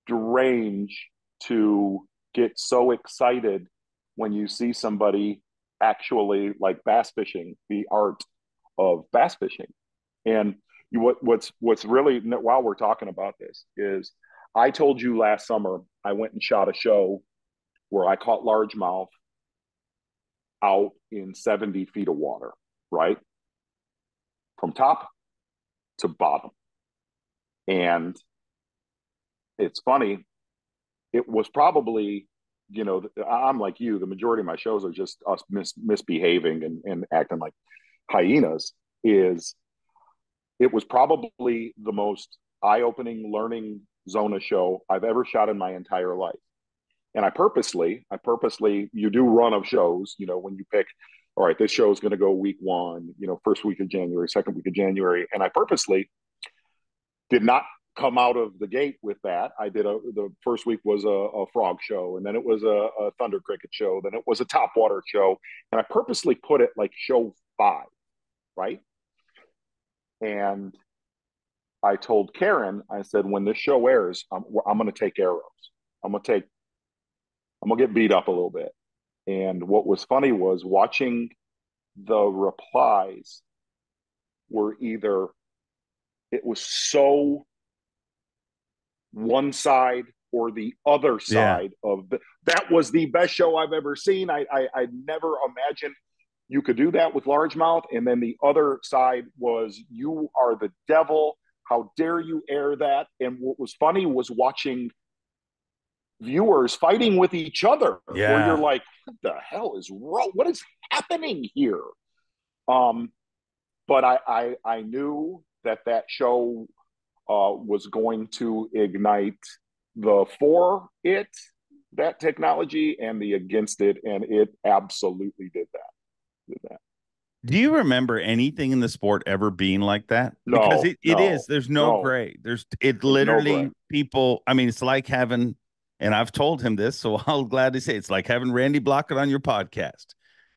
Speaker 3: strange to get so excited when you see somebody actually like bass fishing, the art of bass fishing. And what's really, while we're talking about this, is I told you last summer I went and shot a show where I caught largemouth out in 70 feet of water, right? From top to bottom. And it's funny, it was probably, I'm like you, the majority of my shows are just us misbehaving and acting like hyenas. It was probably the most eye-opening learning Zona show I've ever shot in my entire life. And I purposely, you do run of shows, when you pick, all right, this show is going to go week 1, first week of January, second week of January. And I purposely did not come out of the gate with that. I did the first week was a frog show, and then it was a thunder cricket show, then it was a topwater show, and I purposely put it like show 5, right? And I told Karen, I said, when this show airs, I'm going to take arrows. I'm going to get beat up a little bit. And what was funny was watching the replies were either, it was so one side or the other side of that was the best show I've ever seen. I never imagined you could do that with largemouth. And then the other side was, you are the devil. How dare you air that? And what was funny was watching viewers fighting with each other, where you're like, what the hell is wrong? What is happening here? But I knew that show was going to ignite the for it, that technology, and the against it, and it absolutely did that.
Speaker 1: Do you remember anything in the sport ever being like that? Because it is. There's no gray. There's literally no people. I mean, it's like having, and I've told him this, so I'll gladly say it's like having Randy Blockett on your podcast.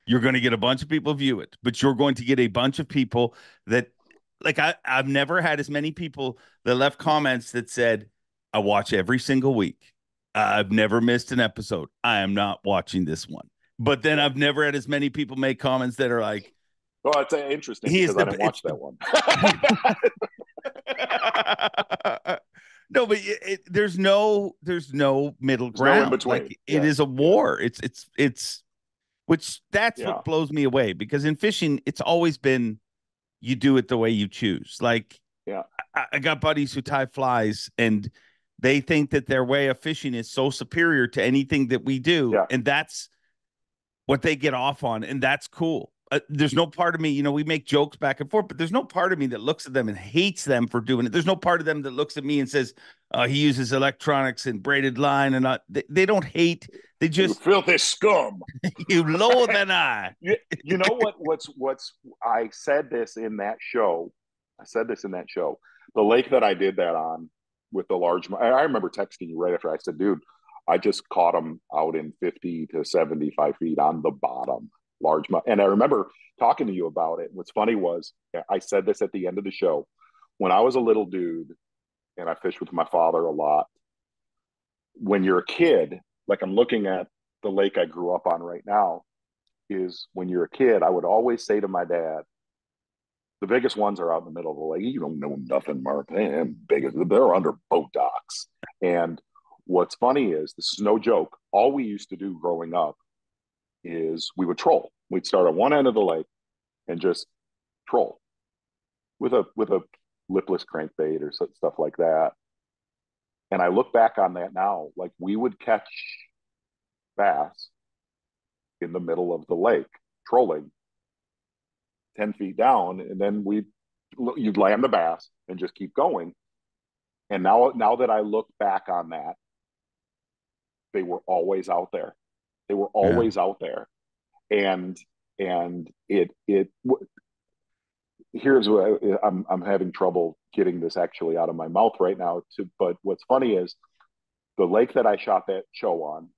Speaker 1: You're going to get a bunch of people view it, but you're going to get a bunch of people that, like, I've never had as many people that left comments that said, I watch every single week. I've never missed an episode. I am not watching this one. But then I've never had as many people make comments that are like,
Speaker 3: well, it's interesting because I didn't watch that one.
Speaker 1: No, but there's no middle ground.
Speaker 3: No in between.
Speaker 1: Like, it is a war. It's which that's what blows me away, because in fishing, it's always been, you do it the way you choose. Like, I got buddies who tie flies, and they think that their way of fishing is so superior to anything that we do. And that's what they get off on. And that's cool. There's no part of me, we make jokes back and forth, but there's no part of me that looks at them and hates them for doing it. There's no part of them that looks at me and says, he uses electronics and braided line, and they don't hate. They just,
Speaker 3: you filthy scum.
Speaker 1: You lower than I.
Speaker 3: You know what's I said this in that show. The lake that I did that on with the large, I remember texting you right after. I said, dude, I just caught them out in 50 to 75 feet on the bottom. Largemouth. And I remember talking to you about it. What's funny was, I said this at the end of the show, when I was a little dude and I fished with my father a lot, when you're a kid, like I'm looking at the lake I grew up on right now, is when you're a kid, I would always say to my dad, the biggest ones are out in the middle of the lake. You don't know nothing, Mark. They're under boat docks. And what's funny is, this is no joke, all we used to do growing up is we would troll. We'd start at one end of the lake and just troll with a lipless crankbait or stuff like that. And I look back on that now, like, we would catch bass in the middle of the lake trolling 10 feet down, and then you'd land the bass and just keep going. And now that I look back on that, they were always out there. They were always out there. And it here's what I'm having trouble getting this actually out of my mouth right now. But what's funny is, the lake that I shot that show on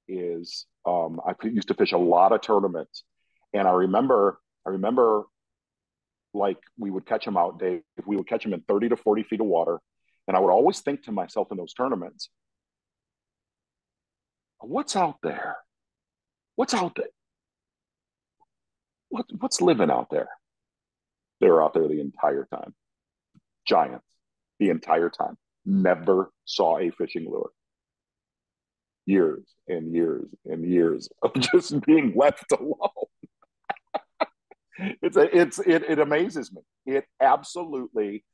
Speaker 3: is, I used to fish a lot of tournaments, and I remember like, we would catch them out, Dave. We would catch them in 30 to 40 feet of water, and I would always think to myself in those tournaments, what's out there? What's out there? What's living out there? They were out there the entire time. Giants, the entire time. Never saw a fishing lure. Years and years and years of just being left alone. It amazes me. It absolutely,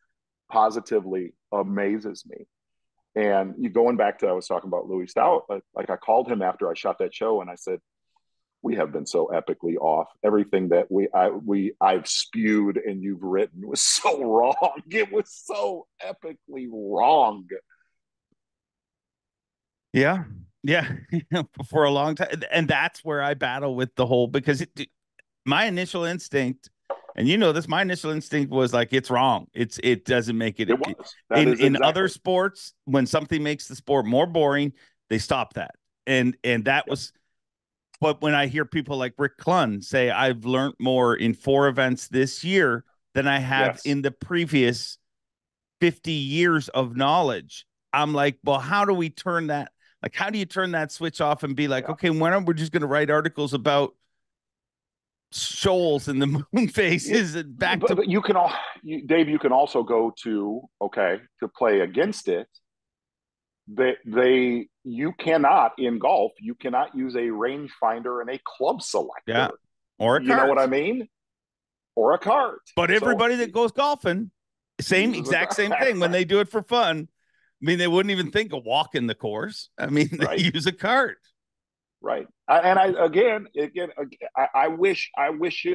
Speaker 3: positively amazes me. And you going back to, I was talking about Louis Stout, like I called him after I shot that show, and I said, we have been so epically off. Everything that I've spewed and you've written was so wrong. It was so epically wrong.
Speaker 1: Yeah. For a long time. And that's where I battle with the whole, because my initial instinct And you know this, my initial instinct was like, it's wrong. It doesn't make it.
Speaker 3: It was. That is
Speaker 1: In other
Speaker 3: exactly.
Speaker 1: sports, when something makes the sport more boring, they stop that. And that was. But when I hear people like Rick Clunn say, I've learned more in 4 events this year than I have
Speaker 3: Yes.
Speaker 1: in the previous 50 years of knowledge, I'm like, well, how do we turn that? Like, how do you turn that switch off and be like,
Speaker 3: Yeah.
Speaker 1: okay, when are we just going to write articles about shoals and the moon phases and back to.
Speaker 3: But you can all, Dave, you can also go to, okay, to play against it. You cannot in golf, you cannot use a rangefinder and a club selector.
Speaker 1: Yeah. Or a
Speaker 3: You know
Speaker 1: cart.
Speaker 3: what I mean? Or a cart.
Speaker 1: But everybody that goes golfing, same thing. When they do it for fun, I mean, they wouldn't even think of walking the course. I mean, they
Speaker 3: Right.
Speaker 1: use a cart.
Speaker 3: Right. I wish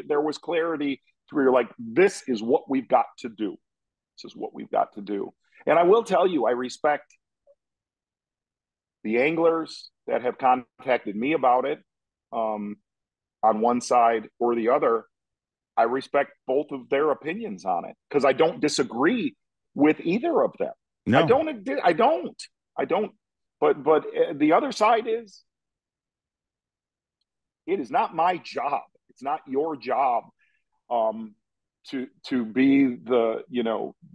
Speaker 3: there was clarity to where you're like, this is what we've got to do. This is what we've got to do. And I will tell you, I respect the anglers that have contacted me about it, on one side or the other. I respect both of their opinions on it because I don't disagree with either of them.
Speaker 1: No.
Speaker 3: I don't. But the other side is, it is not my job. It's not your job, to be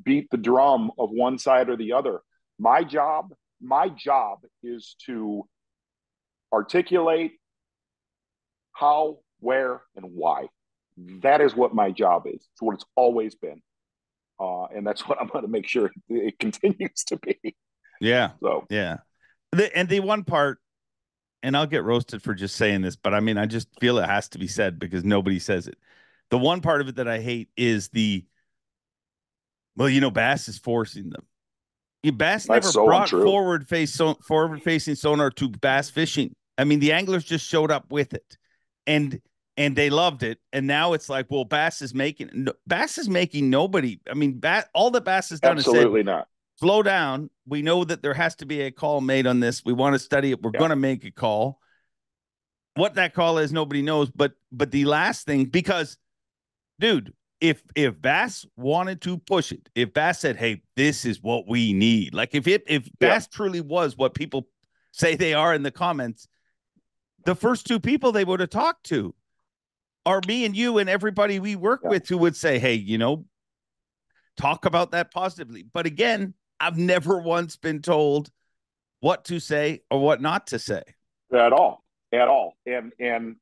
Speaker 3: beat the drum of one side or the other. My job is to articulate how, where, and why. That is what my job is. It's what it's always been. And that's what I'm going to make sure it continues to be.
Speaker 1: Yeah.
Speaker 3: So,
Speaker 1: yeah. The one part, and I'll get roasted for just saying this, but I mean, I just feel it has to be said because nobody says it. The one part of it that I hate is Bass is forcing them. Bass never
Speaker 3: so
Speaker 1: brought
Speaker 3: untrue.
Speaker 1: forward-facing sonar to bass fishing. I mean, the anglers just showed up with it, and they loved it. And now it's like, well, Bass is making nobody. I mean, all that Bass has done
Speaker 3: Absolutely
Speaker 1: is said,
Speaker 3: not.
Speaker 1: slow down. We know that there has to be a call made on this. We want to study it. We're going to make a call. What that call is, nobody knows. But the last thing, because, dude, if Bass wanted to push it, if Bass said, hey, this is what we need, like if Bass truly was what people say they are in the comments, the first 2 people they would have talked to are me and you and everybody we work with, who would say, hey, talk about that positively. But again, I've never once been told what to say or what not to say.
Speaker 3: At all. And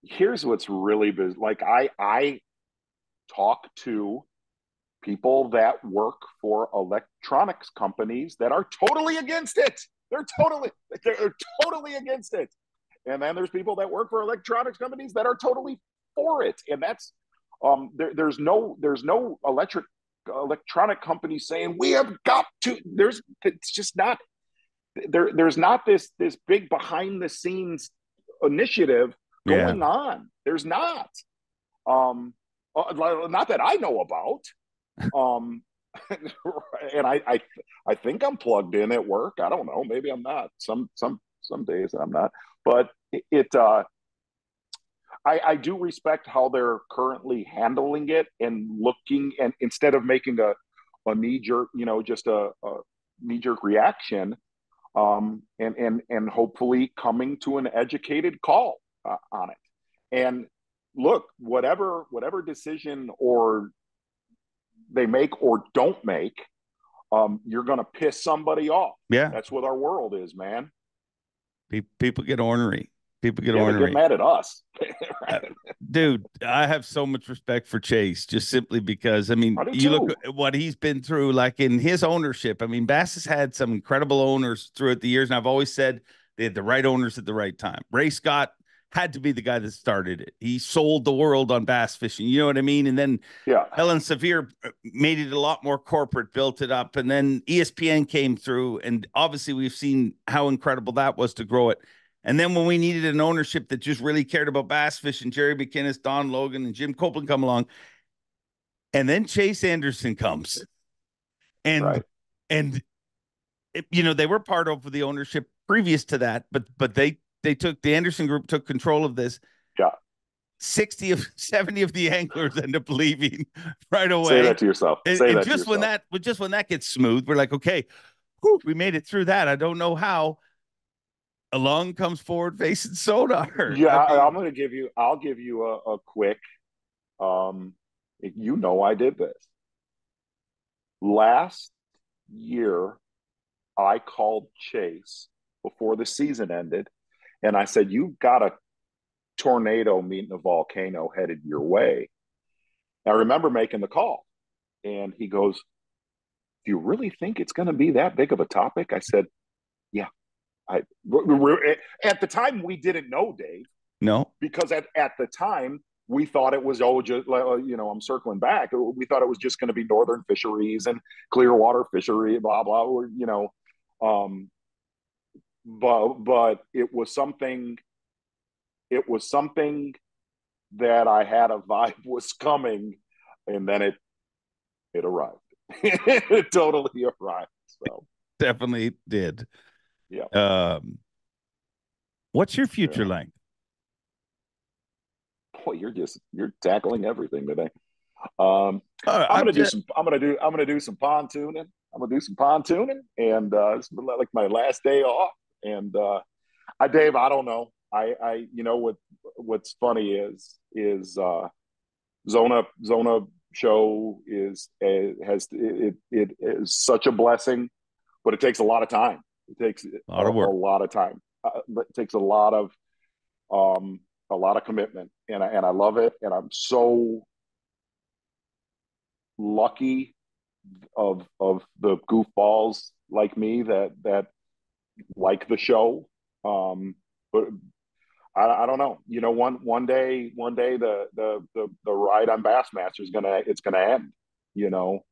Speaker 3: here's what's really bizarre. Like, I talk to people that work for electronics companies that are totally against it. They're totally against it. And then there's people that work for electronics companies that are totally for it. And that's there's no electronic company saying we have got to. It's just not there. There's not this big behind the scenes initiative going on. There's not. Not that I know about. And I think I'm plugged in at work. I don't know. Maybe I'm not. Some days I'm not. But I do respect how they're currently handling it and looking, and instead of making a knee jerk, just a knee jerk reaction, and hopefully coming to an educated call on it. And look, whatever decision or they make or don't make, you're going to piss somebody off.
Speaker 1: Yeah,
Speaker 3: that's what our world is, man.
Speaker 1: People get ornery. People get ornery.
Speaker 3: They get mad at us.
Speaker 1: Dude, I have so much respect for Chase, just simply because, I mean, you look at what he's been through, like in his ownership. I mean, Bass has had some incredible owners throughout the years, and I've always said they had the right owners at the right time. Ray Scott had to be the guy that started it. He sold the world on bass fishing. You know what I mean? And then Helen Sevier made it a lot more corporate, built it up. And then ESPN came through. And obviously we've seen how incredible that was to grow it. And then when we needed an ownership that just really cared about bass fishing, Jerry McInnes, Don Logan, and Jim Copeland come along. And then Chase Anderson comes. And they were part of the ownership previous to that, but they took, the Anderson group took control of this.
Speaker 3: Yeah.
Speaker 1: 70 of the anglers end up leaving right away.
Speaker 3: Say that to yourself.
Speaker 1: And just when that gets smooth, we're like, okay, whew, we made it through that. I don't know how. Along comes forward facing sonar.
Speaker 3: Yeah, I'll give you a quick, I did this. Last year, I called Chase before the season ended, and I said, "You've got a tornado meeting a volcano headed your way." I remember making the call, and he goes, "Do you really think it's going to be that big of a topic?" I said, "Yeah." At the time, we didn't know, Dave.
Speaker 1: No,
Speaker 3: because at the time we thought it was just I'm circling back. We thought it was just going to be northern fisheries and Clearwater fishery, blah blah. But it was something. It was something that I had a vibe was coming, and then it arrived. It totally arrived. So
Speaker 1: definitely did.
Speaker 3: Yeah.
Speaker 1: What's your future like?
Speaker 3: Boy, you're tackling everything today. I'm gonna do some pontooning. I'm gonna do some pontooning, and it's like my last day off. And Dave, I don't know. What's funny is Zona show is such a blessing, but it takes a lot of time. It takes a lot of time. It takes a lot of commitment, and I love it, and I'm so lucky of the goofballs like me that like the show. But I don't know. One day the ride on Bassmaster is gonna end.
Speaker 1: No.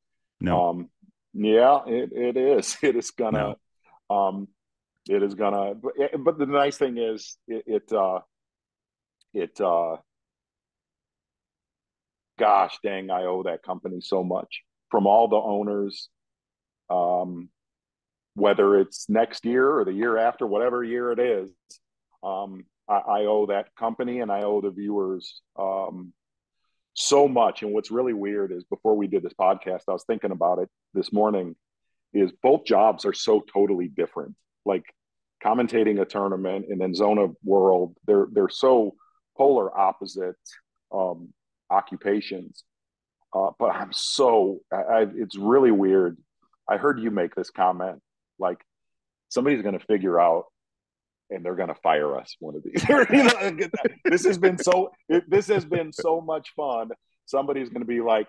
Speaker 3: Yeah, it is. It is gonna.
Speaker 1: No.
Speaker 3: It is gonna. But the nice thing is gosh dang, I owe that company so much from all the owners, whether it's next year or the year after, whatever year it is. I owe that company and I owe the viewers so much. And what's really weird is before we did this podcast, I was thinking about it this morning, is both jobs are so totally different. Like commentating a tournament and then Zona World, they're so polar opposite occupations. But it's really weird. I heard you make this comment, like somebody's going to figure out and they're going to fire us one of these. This has been so much fun. Somebody's going to be like,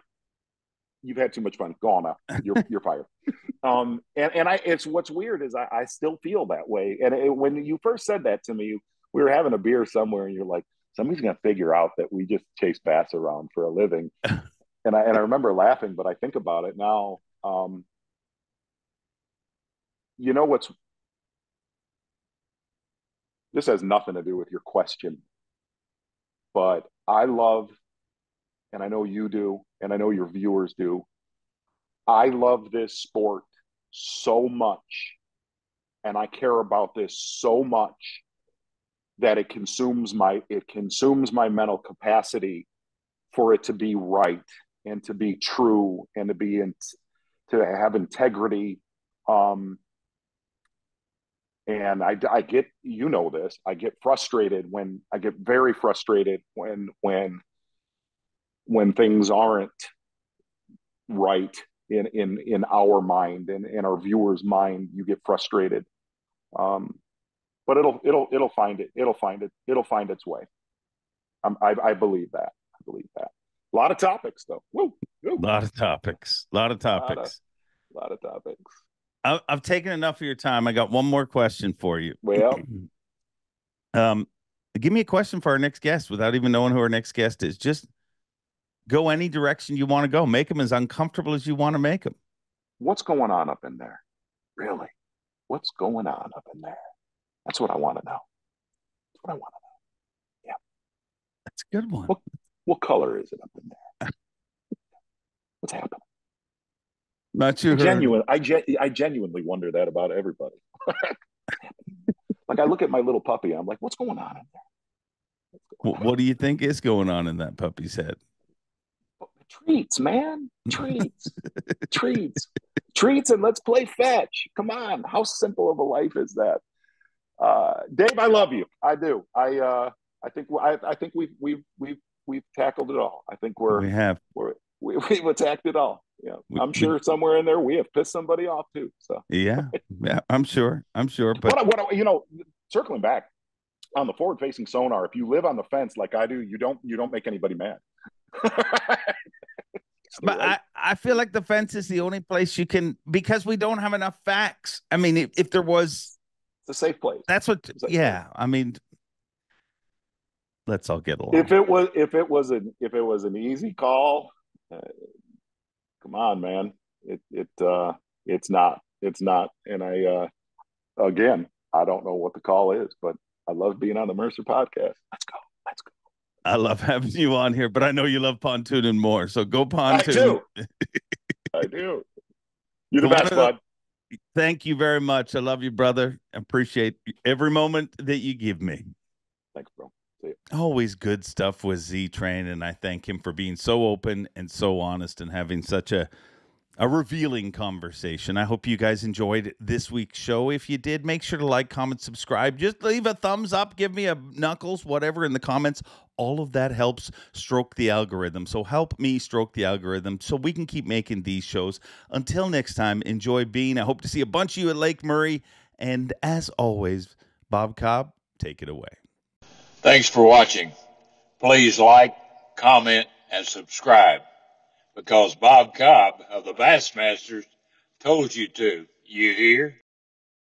Speaker 3: "You've had too much fun. Go on now. You're fired." It's what's weird is I still feel that way. And when you first said that to me, we were having a beer somewhere, and you're like, "Somebody's going to figure out that we just chase bass around for a living." And I remember laughing, but I think about it now. This has nothing to do with your question, but I love, and I know you do, and I know your viewers do, I love this sport so much, and I care about this so much that it consumes my mental capacity for it to be right and to be true and to have integrity. And I get, this, I get very frustrated when things aren't right in our mind and in our viewers' mind. You get frustrated. But it'll find its way. I believe that. A lot of topics though. Woo.
Speaker 1: A lot of topics.
Speaker 3: A lot of topics.
Speaker 1: I've taken enough of your time. I got one more question for you.
Speaker 3: Well,
Speaker 1: give me a question for our next guest without even knowing who our next guest is. Just go any direction you want to go. Make them as uncomfortable as you want to make them.
Speaker 3: What's going on up in there? Really? What's going on up in there? That's what I want to know. Yeah.
Speaker 1: That's a good one.
Speaker 3: What color is it up in there? What's happening?
Speaker 1: Not too
Speaker 3: I genuinely wonder that about everybody. Like I look at my little puppy, I'm like, what's going on in there?
Speaker 1: What do you think is going on in that puppy's head?
Speaker 3: Treats, man. Treats. Treats, and let's play fetch. Come on. How simple of a life is that? Dave, I love you. I do. I think we've tackled it all. I think we've attacked it all. Yeah. I'm sure somewhere in there we have pissed somebody off too. So
Speaker 1: yeah, I'm sure. But
Speaker 3: circling back on the forward facing sonar, if you live on the fence like I do, you don't make anybody mad.
Speaker 1: But right. I feel like the fence is the only place you can, because we don't have enough facts. I mean, if there was,
Speaker 3: it's a safe place.
Speaker 1: That's what. Yeah, I mean, let's all get along.
Speaker 3: If it was an easy call, come on, man. It's not. And again, I don't know what the call is, but I love being on the Mercer podcast. Let's go.
Speaker 1: I love having you on here, but I know you love pontooning more. So go pontoon.
Speaker 3: I do. You're the best, bud.
Speaker 1: Thank you very much. I love you, brother. I appreciate every moment that you give me.
Speaker 3: Thanks, bro. See you.
Speaker 1: Always good stuff with Z-Train, and I thank him for being so open and so honest and having such a revealing conversation. I hope you guys enjoyed this week's show. If you did, make sure to like, comment, subscribe. Just leave a thumbs up, give me a knuckles, whatever in the comments. All of that helps stroke the algorithm. So help me stroke the algorithm so we can keep making these shows. Until next time, enjoy being. I hope to see a bunch of you at Lake Murray. And as always, Bob Cobb, take it away.
Speaker 2: Thanks for watching. Please like, comment, and subscribe, because Bob Cobb of the Bassmasters told you to. You hear?